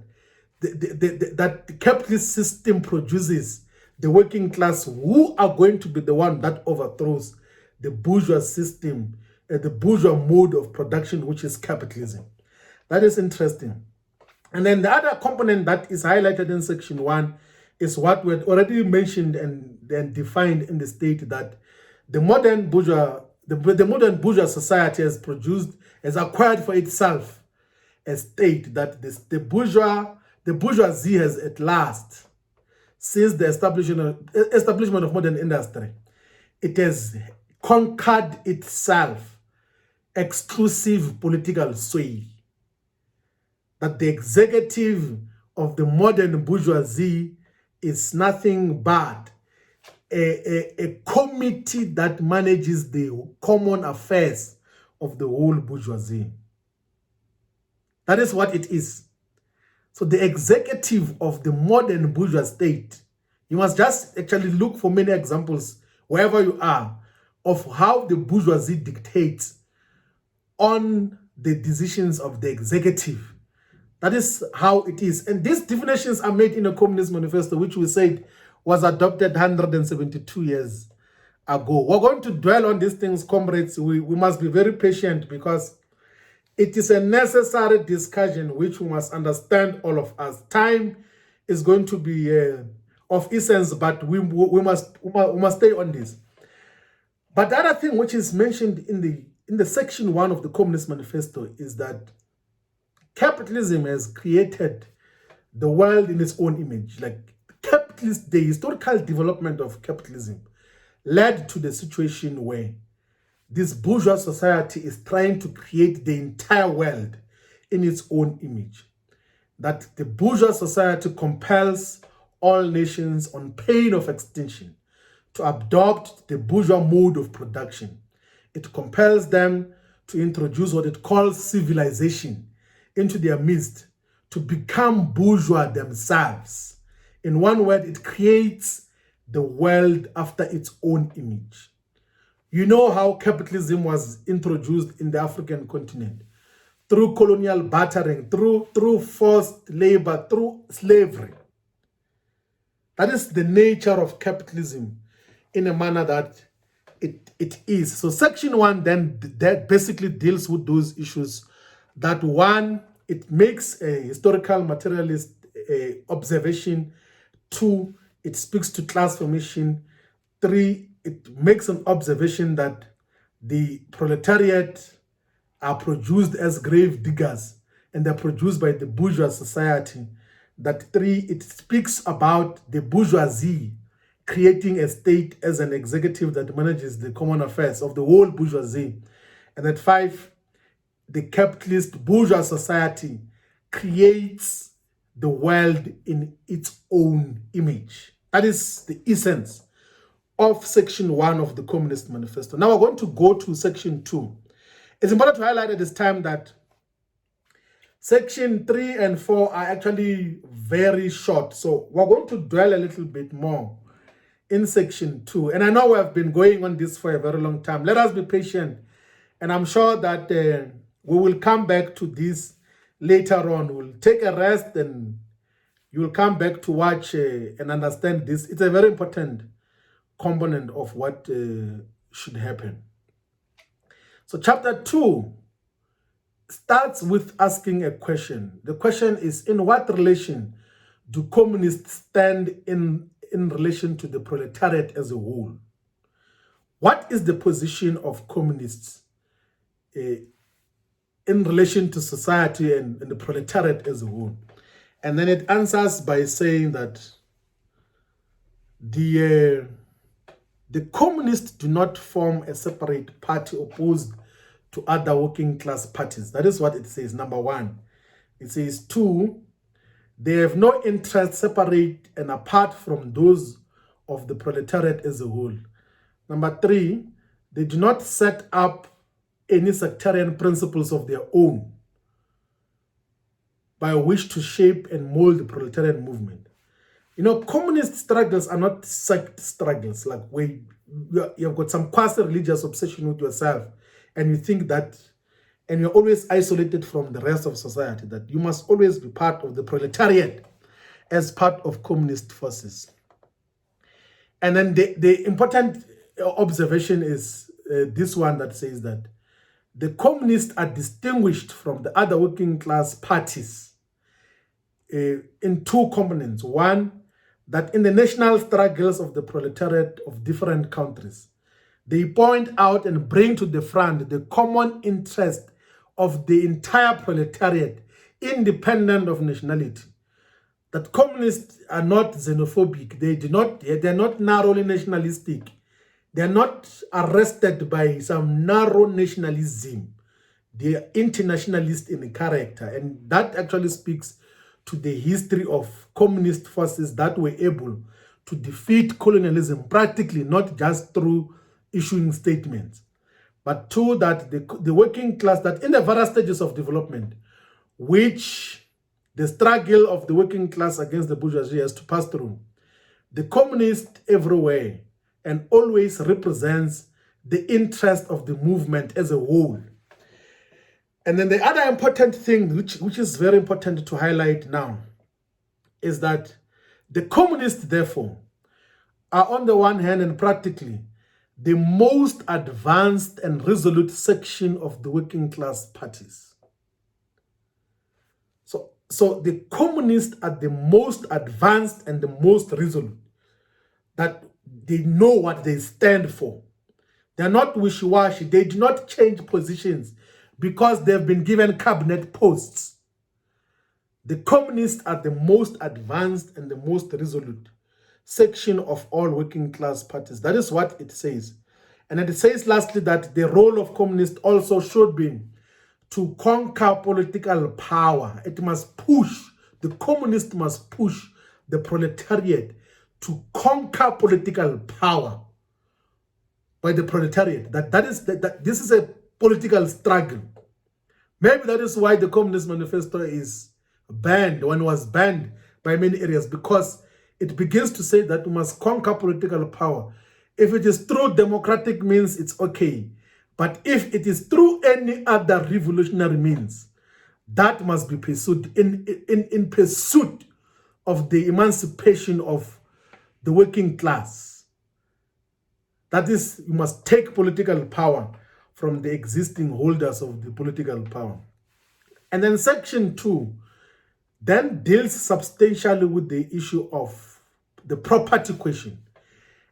A: that the capitalist system produces the working class, who are going to be the one that overthrows the bourgeois system, the bourgeois mode of production, which is capitalism. That is interesting. And then the other component that is highlighted in section 1 is what we had already mentioned and then defined in the state, that the modern bourgeois society has acquired for itself a state that the bourgeoisie has at last, since the establishment of modern industry, it has conquered itself exclusive political sway. That the executive of the modern bourgeoisie is nothing but a committee that manages the common affairs of the whole bourgeoisie. That is what it is. So the executive of the modern bourgeois state, you must just actually look for many examples wherever you are of how the bourgeoisie dictates on the decisions of the executive. That is how it is. And these definitions are made in a Communist Manifesto, which we said was adopted 172 years ago. We're going to dwell on these things, comrades. We must be very patient because it is a necessary discussion which we must understand, all of us. Time is going to be of essence, but we must stay on this. But the other thing which is mentioned in the section 1 of the Communist Manifesto is that capitalism has created the world in its own image. Like the historical development of capitalism led to the situation where this bourgeois society is trying to create the entire world in its own image. That the bourgeois society compels all nations on pain of extinction to adopt the bourgeois mode of production. It compels them to introduce what it calls civilization into their midst, to become bourgeois themselves. In one word, it creates the world after its own image. You know how capitalism was introduced in the African continent, through colonial bartering, through forced labor, through slavery. That is the nature of capitalism in a manner that it is. So section 1 then that basically deals with those issues. That 1, it makes a historical materialist observation. 2, it speaks to class formation. 3, it makes an observation that the proletariat are produced as grave diggers and they're produced by the bourgeois society. That 3, it speaks about the bourgeoisie creating a state as an executive that manages the common affairs of the whole bourgeoisie. And that 5, the capitalist bourgeois society creates the world in its own image. That is the essence of section 1 of the Communist Manifesto. Now we're going to go to section 2. It's important to highlight at this time that section 3 and 4 are actually very short. So we're going to dwell a little bit more in section 2. And I know we have been going on this for a very long time. Let us be patient. And I'm sure that we will come back to this later on. We'll take a rest and you'll come back to watch and understand this. It's a very important component of what should happen. So chapter 2 starts with asking a question. The question is, in what relation do communists stand in relation to the proletariat as a whole? What is the position of communists in relation to society and the proletariat as a whole? And then it answers by saying that the communists do not form a separate party opposed to other working class parties. That is what it says, number 1. It says 2, they have no interest separate and apart from those of the proletariat as a whole. Number 3, they do not set up any sectarian principles of their own by which to shape and mold the proletarian movement. You know, communist struggles are not sect struggles, like where you've got some quasi-religious obsession with yourself and you think that, and you're always isolated from the rest of society, that you must always be part of the proletariat as part of communist forces. And then the important observation is this one that says that the communists are distinguished from the other working class parties in 2 components. 1, that in the national struggles of the proletariat of different countries, they point out and bring to the front the common interest of the entire proletariat independent of nationality. That communists are not xenophobic. They're not narrowly nationalistic. They're not arrested by some narrow nationalism. They are internationalist in character. And that actually speaks to the history of communist forces that were able to defeat colonialism practically, not just through issuing statements, but to that the working class, that in the various stages of development, which the struggle of the working class against the bourgeoisie has to pass through, the communist everywhere and always represents the interest of the movement as a whole. And then the other important thing, which is very important to highlight now, is that the communists, therefore, are on the one hand and practically the most advanced and resolute section of the working class parties. So the communists are the most advanced and the most resolute, that they know what they stand for. They're not wishy-washy. They do not change positions because they've been given cabinet posts. The communists are the most advanced and the most resolute section of all working class parties. That is what it says. And it says lastly that the role of communists also should be to conquer political power. It must push, the communists must push the proletariat to conquer political power by the proletariat. This is a political struggle. Maybe that is why the Communist Manifesto is banned, when it was banned by many areas, because it begins to say that we must conquer political power. If it is through democratic means, it's okay. But if it is through any other revolutionary means, that must be pursued in pursuit of the emancipation of the working class. That is, you must take political power from the existing holders of the political power. And then section 2 then deals substantially with the issue of the property question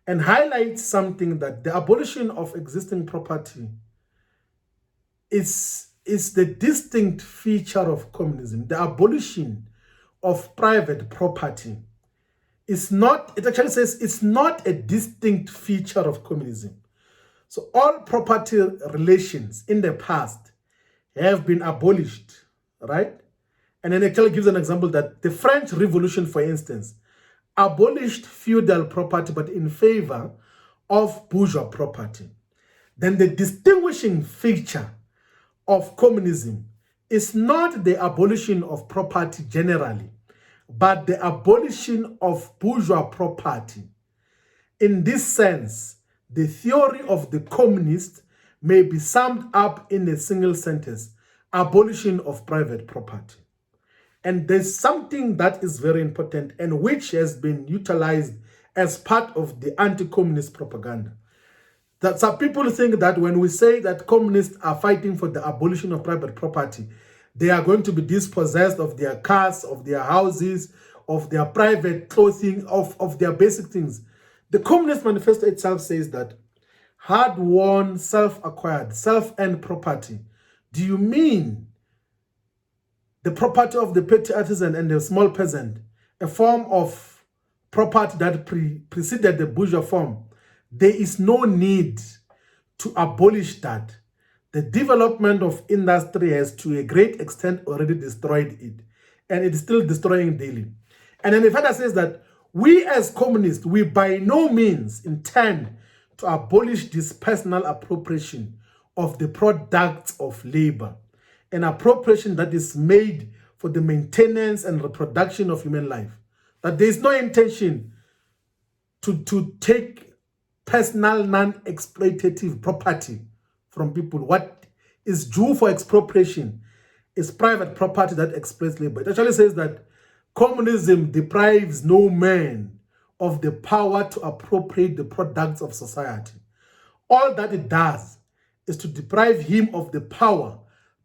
A: and highlights something, that the abolition of existing property is the distinct feature of communism. The abolition of private property is not, it actually says it's not a distinct feature of communism. So all property relations in the past have been abolished, right? And then it actually gives an example that the French Revolution, for instance, abolished feudal property, but in favor of bourgeois property. Then the distinguishing feature of communism is not the abolition of property generally, but the abolition of bourgeois property. In this sense, the theory of the communist may be summed up in a single sentence: abolition of private property. And there's something that is very important and which has been utilized as part of the anti-communist propaganda. That some people think that when we say that communists are fighting for the abolition of private property, they are going to be dispossessed of their cars, of their houses, of their private clothing, of their basic things. The Communist Manifesto itself says that hard-won, self-acquired, self-earned property. Do you mean the property of the petty artisan and the small peasant, a form of property that preceded the bourgeois form? There is no need to abolish that. The development of industry has to a great extent already destroyed it, and it is still destroying daily. And then the further says that we as communists, we by no means intend to abolish this personal appropriation of the products of labor, an appropriation that is made for the maintenance and reproduction of human life. That there is no intention to take personal non-exploitative property from people. What is due for expropriation is private property that exploits labor. It actually says that communism deprives no man of the power to appropriate the products of society. All that it does is to deprive him of the power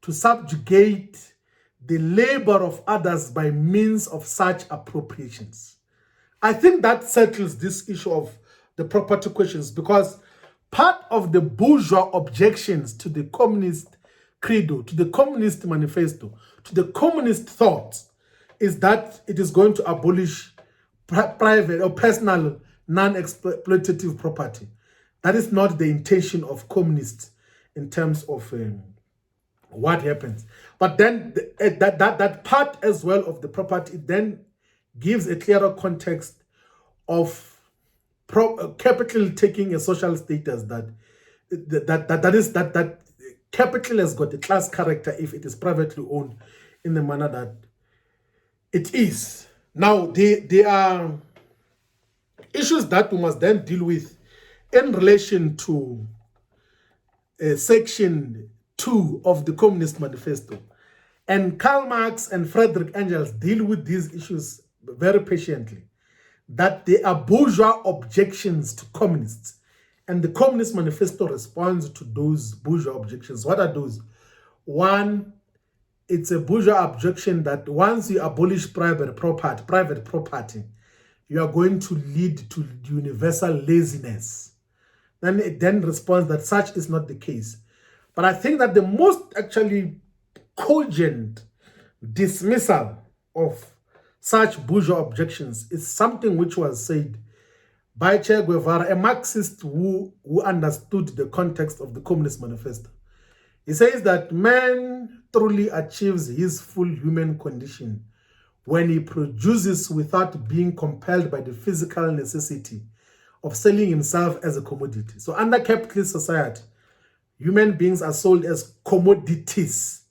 A: to subjugate the labor of others by means of such appropriations. I think that settles this issue of the property questions, because part of the bourgeois objections to the communist credo, to the Communist Manifesto, to the communist thought, is that it is going to abolish private or personal non-exploitative property. That is not the intention of communists in terms of what happens. But then that part as well of the property then gives a clearer context of capital taking a social status that capital has got a class character if it is privately owned in the manner that it is. Now, there are issues that we must then deal with in relation to Section 2 of the Communist Manifesto. And Karl Marx and Friedrich Engels deal with these issues very patiently, that they are bourgeois objections to communists. And the Communist Manifesto responds to those bourgeois objections. What are those? One, it's a bourgeois objection that once you abolish private property, you are going to lead to universal laziness. Then it then responds that such is not the case. But I think that the most actually cogent dismissal of such bourgeois objections is something which was said by Che Guevara, a Marxist who understood the context of the Communist Manifesto. He says that man truly achieves his full human condition when he produces without being compelled by the physical necessity of selling himself as a commodity. So under capitalist society, human beings are sold as commodities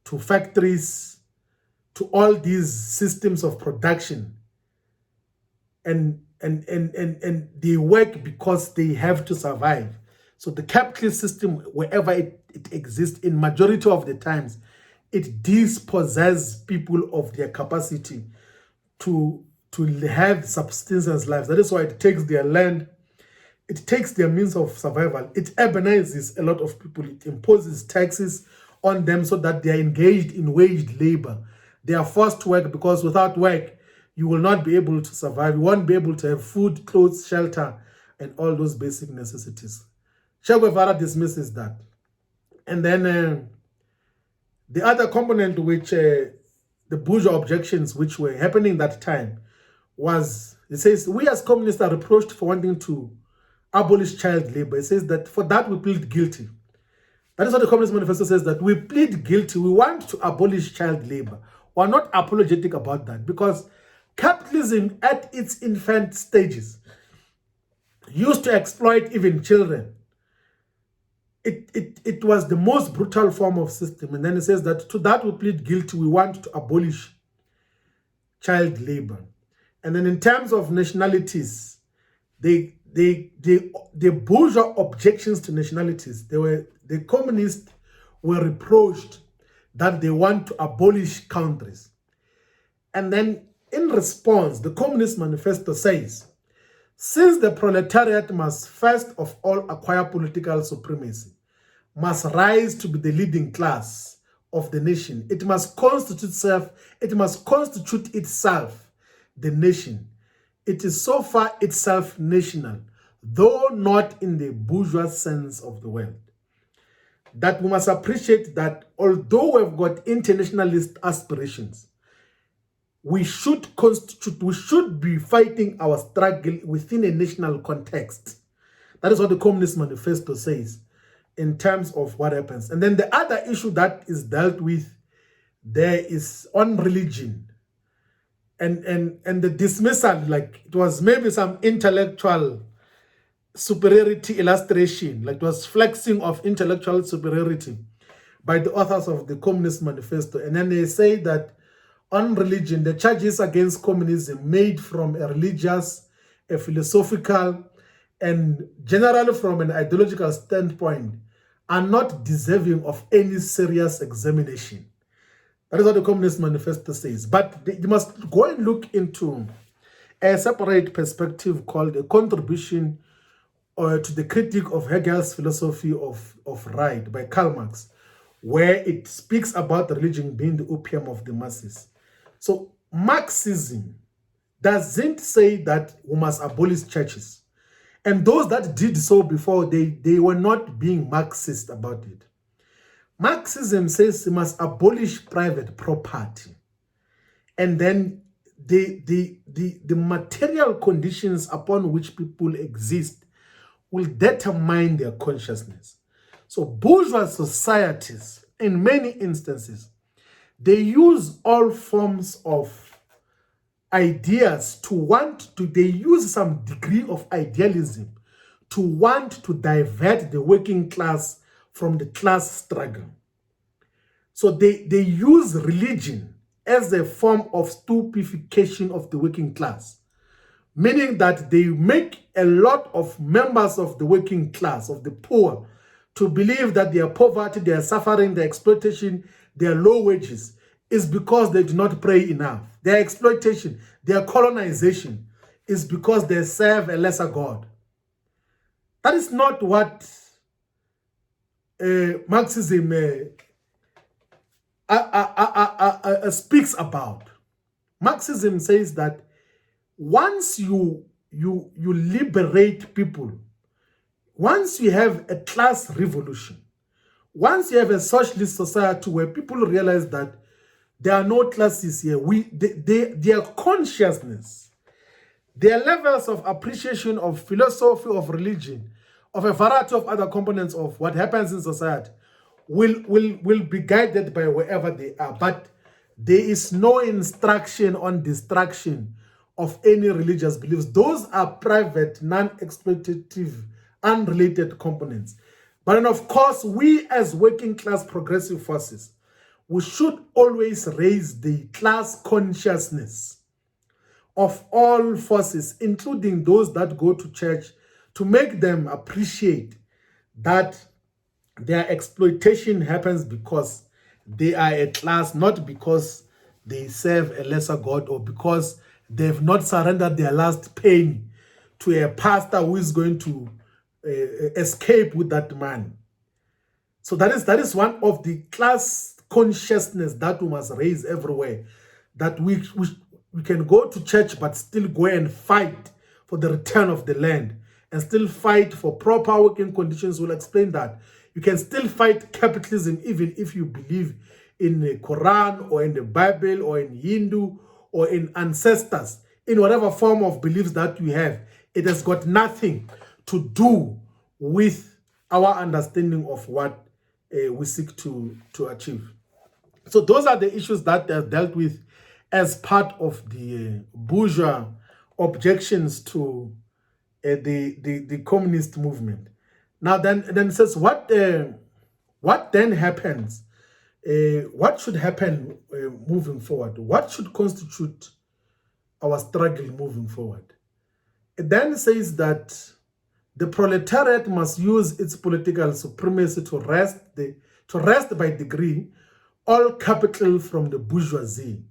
A: to factories, to all these systems of production. And they work because they have to survive. So the capitalist system, wherever it exists, in majority of the times, it dispossesses people of their capacity to have subsistence lives. That is why it takes their land, it takes their means of survival, it urbanizes a lot of people, it imposes taxes on them so that they are engaged in waged labor. They are forced to work because without work, you will not be able to survive. You won't be able to have food, clothes, shelter, and all those basic necessities. Che Guevara dismisses that. And then the other component which the bourgeois objections which were happening that time was, it says, we as communists are reproached for wanting to abolish child labor. It says that for that we plead guilty. That is what the Communist Manifesto says, that we plead guilty. We want to abolish child labor. We are not apologetic about that because capitalism at its infant stages used to exploit even children. It was the most brutal form of system. And then it says that to that we plead guilty. We want to abolish child labor. And then in terms of nationalities, the bourgeois objections to nationalities, the communists were reproached that they want to abolish countries. And then in response, the Communist Manifesto says, since the proletariat must first of all acquire political supremacy, must rise to be the leading class of the nation, it must constitute itself the nation. It is so far itself national, though not in the bourgeois sense of the word. That we must appreciate that although we've got internationalist aspirations, we should be fighting our struggle within a national context. That is what the Communist Manifesto says in terms of what happens. And then the other issue that is dealt with there is on religion. And the dismissal, like it was maybe some intellectual superiority illustration, like it was flexing of intellectual superiority by the authors of the Communist Manifesto. And then they say that on religion, the charges against communism made from a religious, a philosophical, and generally from an ideological standpoint are not deserving of any serious examination. That is what the Communist Manifesto says. But you must go and look into a separate perspective called a contribution to the critique of Hegel's philosophy of right by Karl Marx, where it speaks about religion being the opium of the masses. So Marxism doesn't say that we must abolish churches. And those that did so before, they were not being Marxist about it. Marxism says you must abolish private property. And then the material conditions upon which people exist will determine their consciousness. So bourgeois societies, in many instances, they use all forms of ideas they use some degree of idealism to want to divert the working class from the class struggle. So they use religion as a form of stupefaction of the working class, meaning that they make a lot of members of the working class, of the poor, to believe that their poverty, their suffering, their exploitation, their low wages is because they do not pray enough. Their exploitation, their colonization is because they serve a lesser God. That is not what Marxism speaks about. Marxism says that once you liberate people, once you have a class revolution, once you have a socialist society where people realize that there are no classes here, their consciousness, their levels of appreciation of philosophy, of religion, of a variety of other components of what happens in society will be guided by wherever they are. But there is no instruction on destruction of any religious beliefs. Those are private, non-exploitative, unrelated components. But then, of course, we as working class progressive forces, we should always raise the class consciousness of all forces, including those that go to church, to make them appreciate that their exploitation happens because they are a class, not because they serve a lesser God or because they've not surrendered their last penny to a pastor who is going to escape with that money. So that is one of the class consciousness that we must raise everywhere, that we can go to church but still go and fight for the return of the land and still fight for proper working conditions. We'll explain that. You can still fight capitalism even if you believe in the Quran or in the Bible or in Hindu or in ancestors, in whatever form of beliefs that you have. It has got nothing to do with our understanding of what we seek to achieve. So those are the issues that are dealt with as part of the bourgeois objections to the communist movement. Now then it says, what then happens? What should happen moving forward? What should constitute our struggle moving forward? It then says that the proletariat must use its political supremacy to wrest by degree all capital from the bourgeoisie,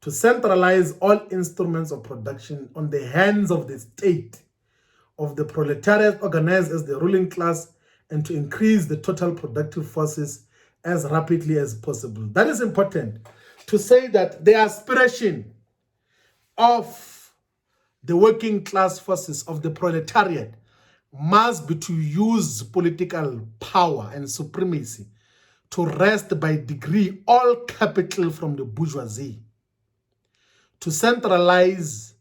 A: to centralize all instruments of production on the hands of the state, of the proletariat organized as the ruling class, and to increase the total productive forces as rapidly as possible. That is important to say, that the aspiration of the working class forces, of the proletariat, must be to use political power and supremacy to wrest by degree all capital from the bourgeoisie, to centralize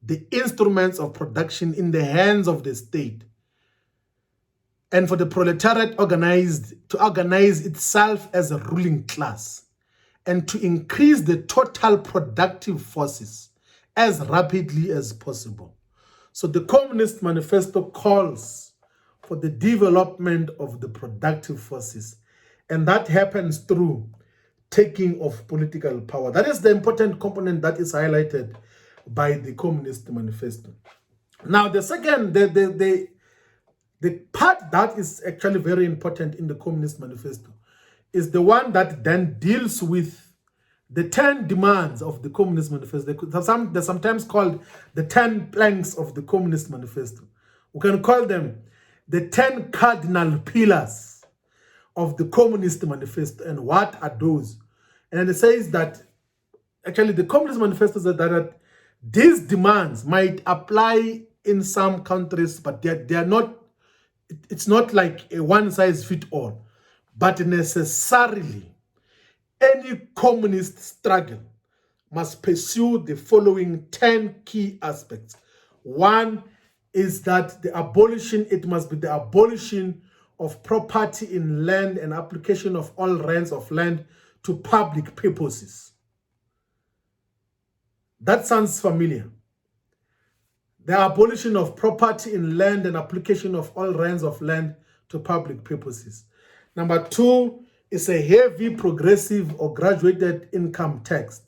A: the instruments of production in the hands of the state, and for the proletariat to organize itself as a ruling class, and to increase the total productive forces as rapidly as possible. So the Communist Manifesto calls for the development of the productive forces, and that happens through taking of political power. That is the important component that is highlighted by the Communist Manifesto. Now, the second, the part that is actually very important in the Communist Manifesto is the one that then deals with the 10 demands of the Communist Manifesto. They're sometimes called the 10 planks of the Communist Manifesto. We can call them the 10 cardinal pillars of the Communist Manifesto. And what are those? And it says that actually the Communist Manifesto says that these demands might apply in some countries, but they are not, it's not like a one-size-fit-all. but necessarily any communist struggle must pursue the following 10 key aspects. One is that it must be the abolition of property in land and application of all rents of land to public purposes. That sounds familiar. The abolition of property in land and application of all rents of land to public purposes. Number two is a heavy progressive or graduated income tax.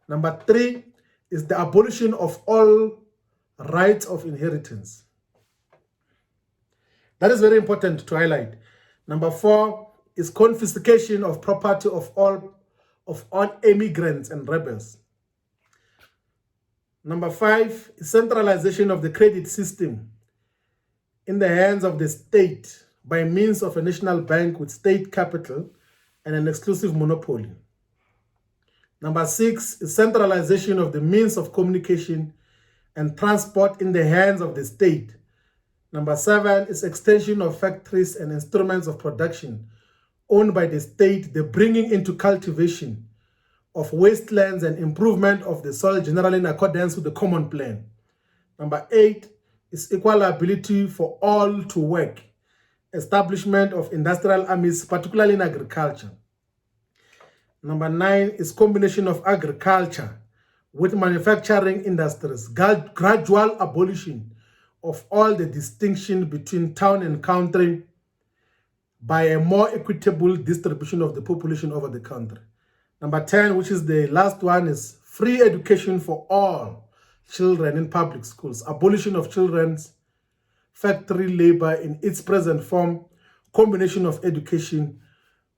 A: Number three is the abolition of all rights of inheritance. That is very important to highlight. Number four is confiscation of property of all immigrants and rebels. Number five is centralization of the credit system in the hands of the state by means of a national bank with state capital and an exclusive monopoly. Number six is centralization of the means of communication and transport in the hands of the state. Number seven is extension of factories and instruments of production owned by the state, the bringing into cultivation of wastelands and improvement of the soil generally in accordance with the common plan. Number eight is equal ability for all to work, establishment of industrial armies, particularly in agriculture. Number nine is combination of agriculture with manufacturing industries, gradual abolition of all the distinction between town and country by a more equitable distribution of the population over the country. Number 10, which is the last one, is free education for all children in public schools, abolition of children's factory labor in its present form, combination of education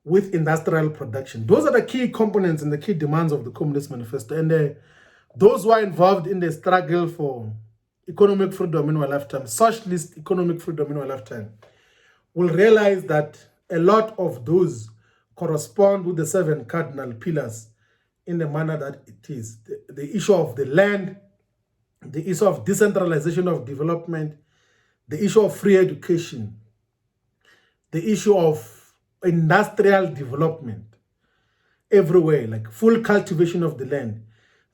A: with industrial production. Those are the key components and the key demands of the Communist Manifesto. And those who are involved in the struggle for economic freedom in our lifetime, socialist economic freedom in our lifetime, will realize that a lot of those correspond with the 7 cardinal pillars in the manner that it is. The issue of the land, the issue of decentralization of development, the issue of free education, the issue of industrial development everywhere, like full cultivation of the land.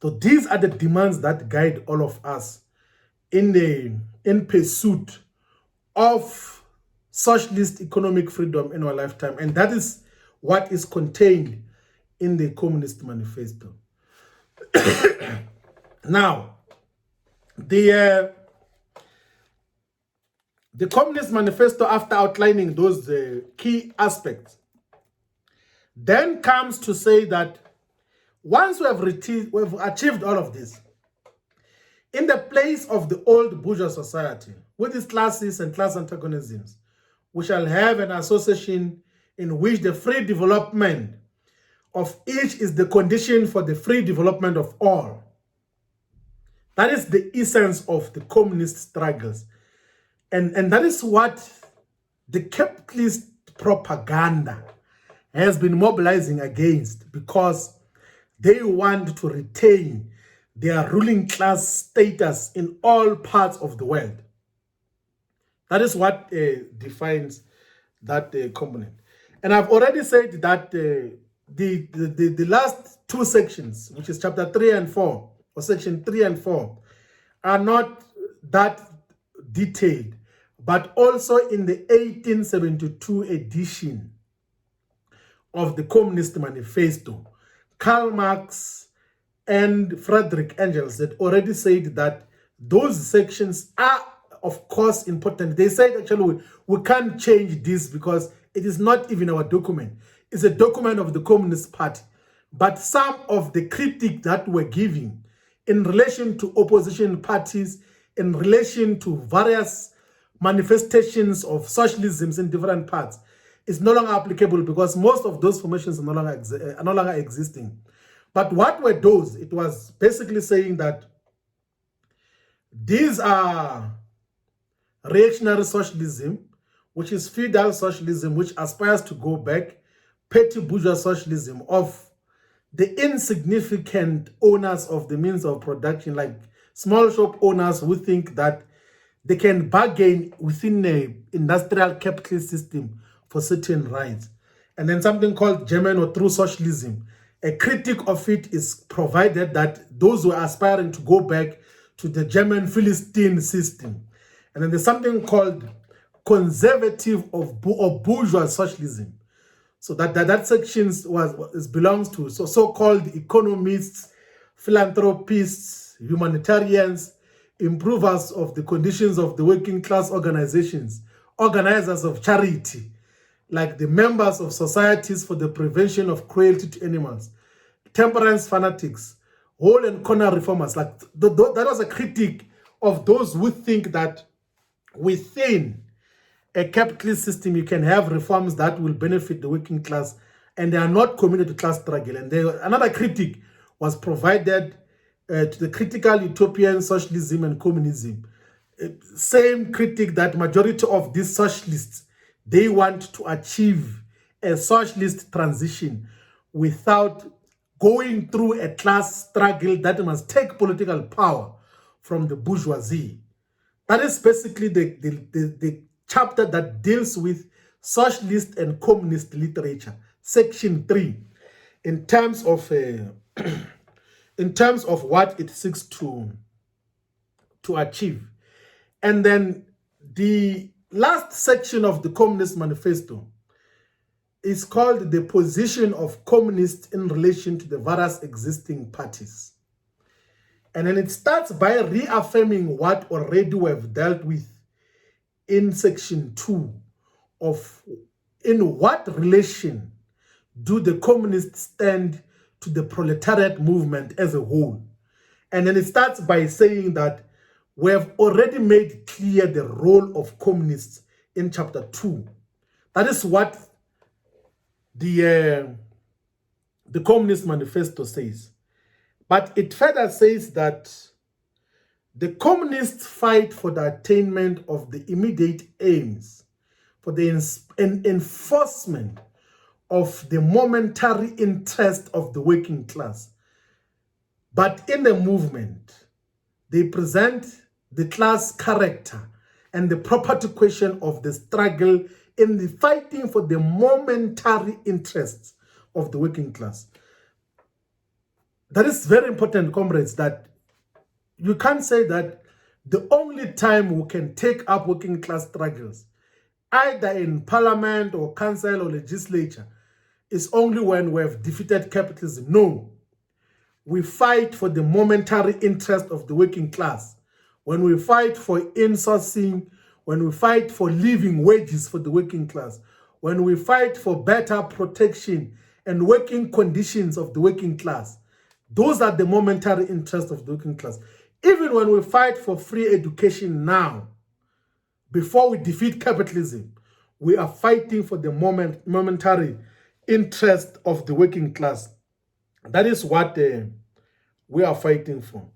A: So these are the demands that guide all of us in pursuit of socialist economic freedom in our lifetime. And that is what is contained in the Communist Manifesto. Now, the Communist Manifesto, after outlining those key aspects, then comes to say that once we've achieved all of this, in the place of the old bourgeois society, with its classes and class antagonisms, we shall have an association in which the free development of each is the condition for the free development of all. That is the essence of the communist struggles. And that is what the capitalist propaganda has been mobilizing against, because they want to retain their ruling class status in all parts of the world. That is what defines that component. And I've already said that the last 2 sections, which is chapter 3 and 4, or section 3 and 4, are not that detailed, but also in the 1872 edition of the Communist Manifesto, Karl Marx and Friedrich Engels had already said that those sections are, of course, important. They said, actually, we can't change this because it is not even our document. It's a document of the Communist Party. But some of the critique that we're giving in relation to opposition parties, in relation to various manifestations of socialisms in different parts, is no longer applicable because most of those formations are no longer existing. But what were those? It was basically saying that these are reactionary socialism, which is feudal socialism, which aspires to go back, petty bourgeois socialism of the insignificant owners of the means of production, like small shop owners who think that they can bargain within an industrial capitalist system for certain rights. and then something called German or True Socialism. A critique of it is provided that those who are aspiring to go back to the German Philistine system. And then there's something called conservative or bourgeois socialism. So that section belongs to so-called economists, philanthropists, humanitarians, improvers of the conditions of the working class organizations, organizers of charity, like the members of societies for the prevention of cruelty to animals, temperance fanatics, hole and corner reformers. Like that was a critique of those who think that within a capitalist system you can have reforms that will benefit the working class, and they are not committed to class struggle. And another critique was provided to the critical utopian socialism and communism. Same critique that majority of these socialists, they want to achieve a socialist transition without going through a class struggle that must take political power from the bourgeoisie. That is basically the chapter that deals with socialist and communist literature, section 3, in terms of what it seeks to achieve. And then the last section of the Communist Manifesto is called the position of communists in relation to the various existing parties. And then it starts by reaffirming what already we have dealt with in section 2 of in what relation do the communists stand to the proletariat movement as a whole. And then it starts by saying that we have already made clear the role of communists in chapter 2. That is what the Communist Manifesto says. But it further says that the communists fight for the attainment of the immediate aims, for the enforcement of the momentary interest of the working class. But in the movement, they present the class character and the property question of the struggle in the fighting for the momentary interests of the working class. That is very important, comrades, that you can't say that the only time we can take up working class struggles, either in parliament or council or legislature, is only when we have defeated capitalism. No. We fight for the momentary interest of the working class. When we fight for insourcing, when we fight for living wages for the working class, when we fight for better protection and working conditions of the working class, those are the momentary interests of the working class. Even when we fight for free education now, before we defeat capitalism, we are fighting for the momentary interest of the working class. That is what we are fighting for.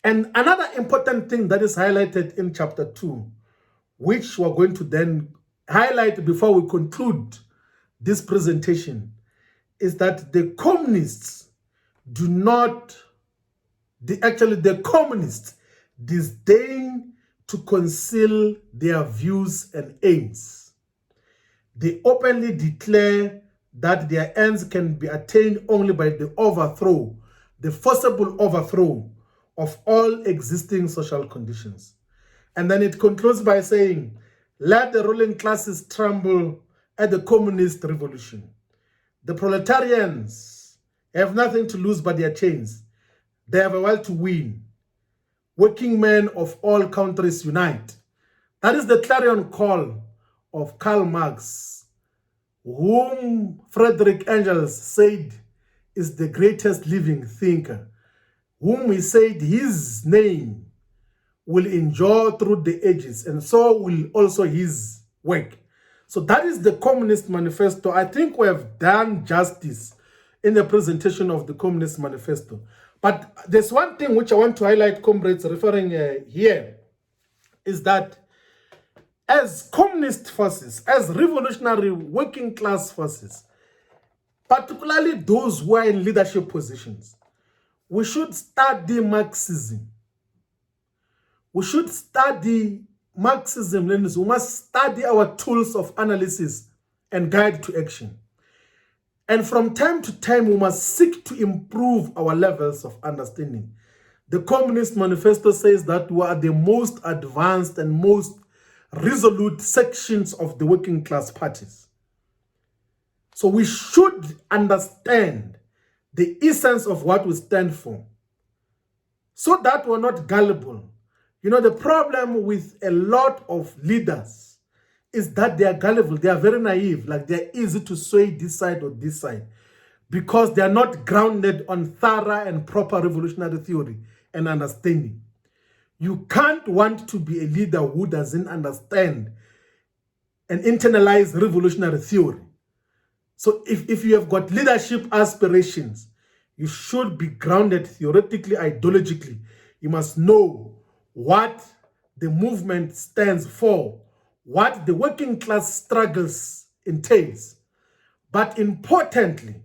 A: And another important thing that is highlighted in chapter 2, which we're going to then highlight before we conclude this presentation, is that the communists do not, the communists disdain to conceal their views and aims. They openly declare that their ends can be attained only by the overthrow, the forcible overthrow of all existing social conditions. And then it concludes by saying, let the ruling classes tremble at the communist revolution. The proletarians have nothing to lose but their chains. They have a will to win. Working men of all countries unite. That is the clarion call of Karl Marx, whom Friedrich Engels said is the greatest living thinker, whom he said his name will endure through the ages, and so will also his work. So that is the Communist Manifesto. I think we have done justice in the presentation of the Communist Manifesto. But there's one thing which I want to highlight, comrades, referring here, is that as communist forces, as revolutionary working class forces, particularly those who are in leadership positions, we should study Marxism. We should study Marxism. We must study our tools of analysis and guide to action. And from time to time, we must seek to improve our levels of understanding. The Communist Manifesto says that we are the most advanced and most resolute sections of the working class parties. So we should understand the essence of what we stand for, so that we're not gullible. You know, the problem with a lot of leaders is that they are gullible. They are very naive, like they're easy to sway this side or this side, because they are not grounded on thorough and proper revolutionary theory and understanding. You can't want to be a leader who doesn't understand and internalize revolutionary theory. So if you have got leadership aspirations, you should be grounded theoretically, ideologically. You must know what the movement stands for, what the working class struggles entails. But importantly,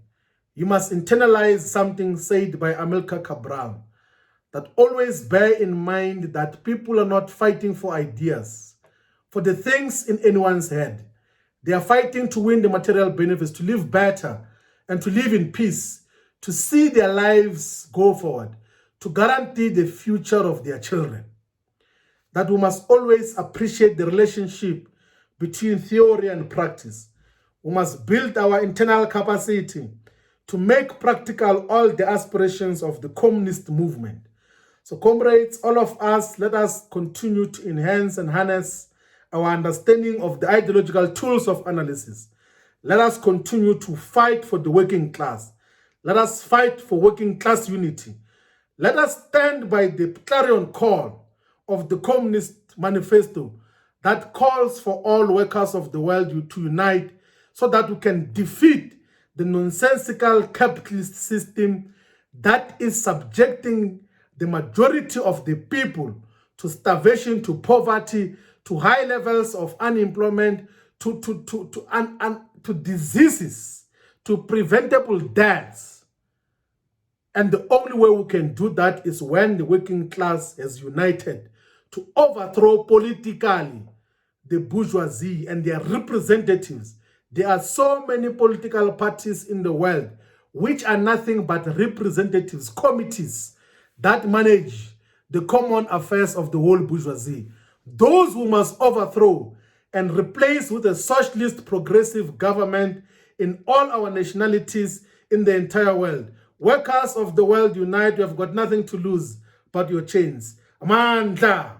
A: you must internalize something said by Amilcar Cabral, that always bear in mind that people are not fighting for ideas, for the things in anyone's head. They are fighting to win the material benefits, to live better and to live in peace, to see their lives go forward, to guarantee the future of their children. That we must always appreciate the relationship between theory and practice. We must build our internal capacity to make practical all the aspirations of the communist movement. So comrades, all of us, let us continue to enhance and harness our understanding of the ideological tools of analysis. Let us continue to fight for the working class. Let us fight for working class unity. Let us stand by the clarion call of the Communist Manifesto that calls for all workers of the world to unite so that we can defeat the nonsensical capitalist system that is subjecting the majority of the people to starvation, to poverty, to high levels of unemployment, to diseases, to preventable deaths. And the only way we can do that is when the working class is united to overthrow politically the bourgeoisie and their representatives. There are so many political parties in the world which are nothing but representatives, committees that manage the common affairs of the whole bourgeoisie. Those who must overthrow and replace with a socialist progressive government in all our nationalities in the entire world. Workers of the world unite. You have got nothing to lose but your chains. Amandla.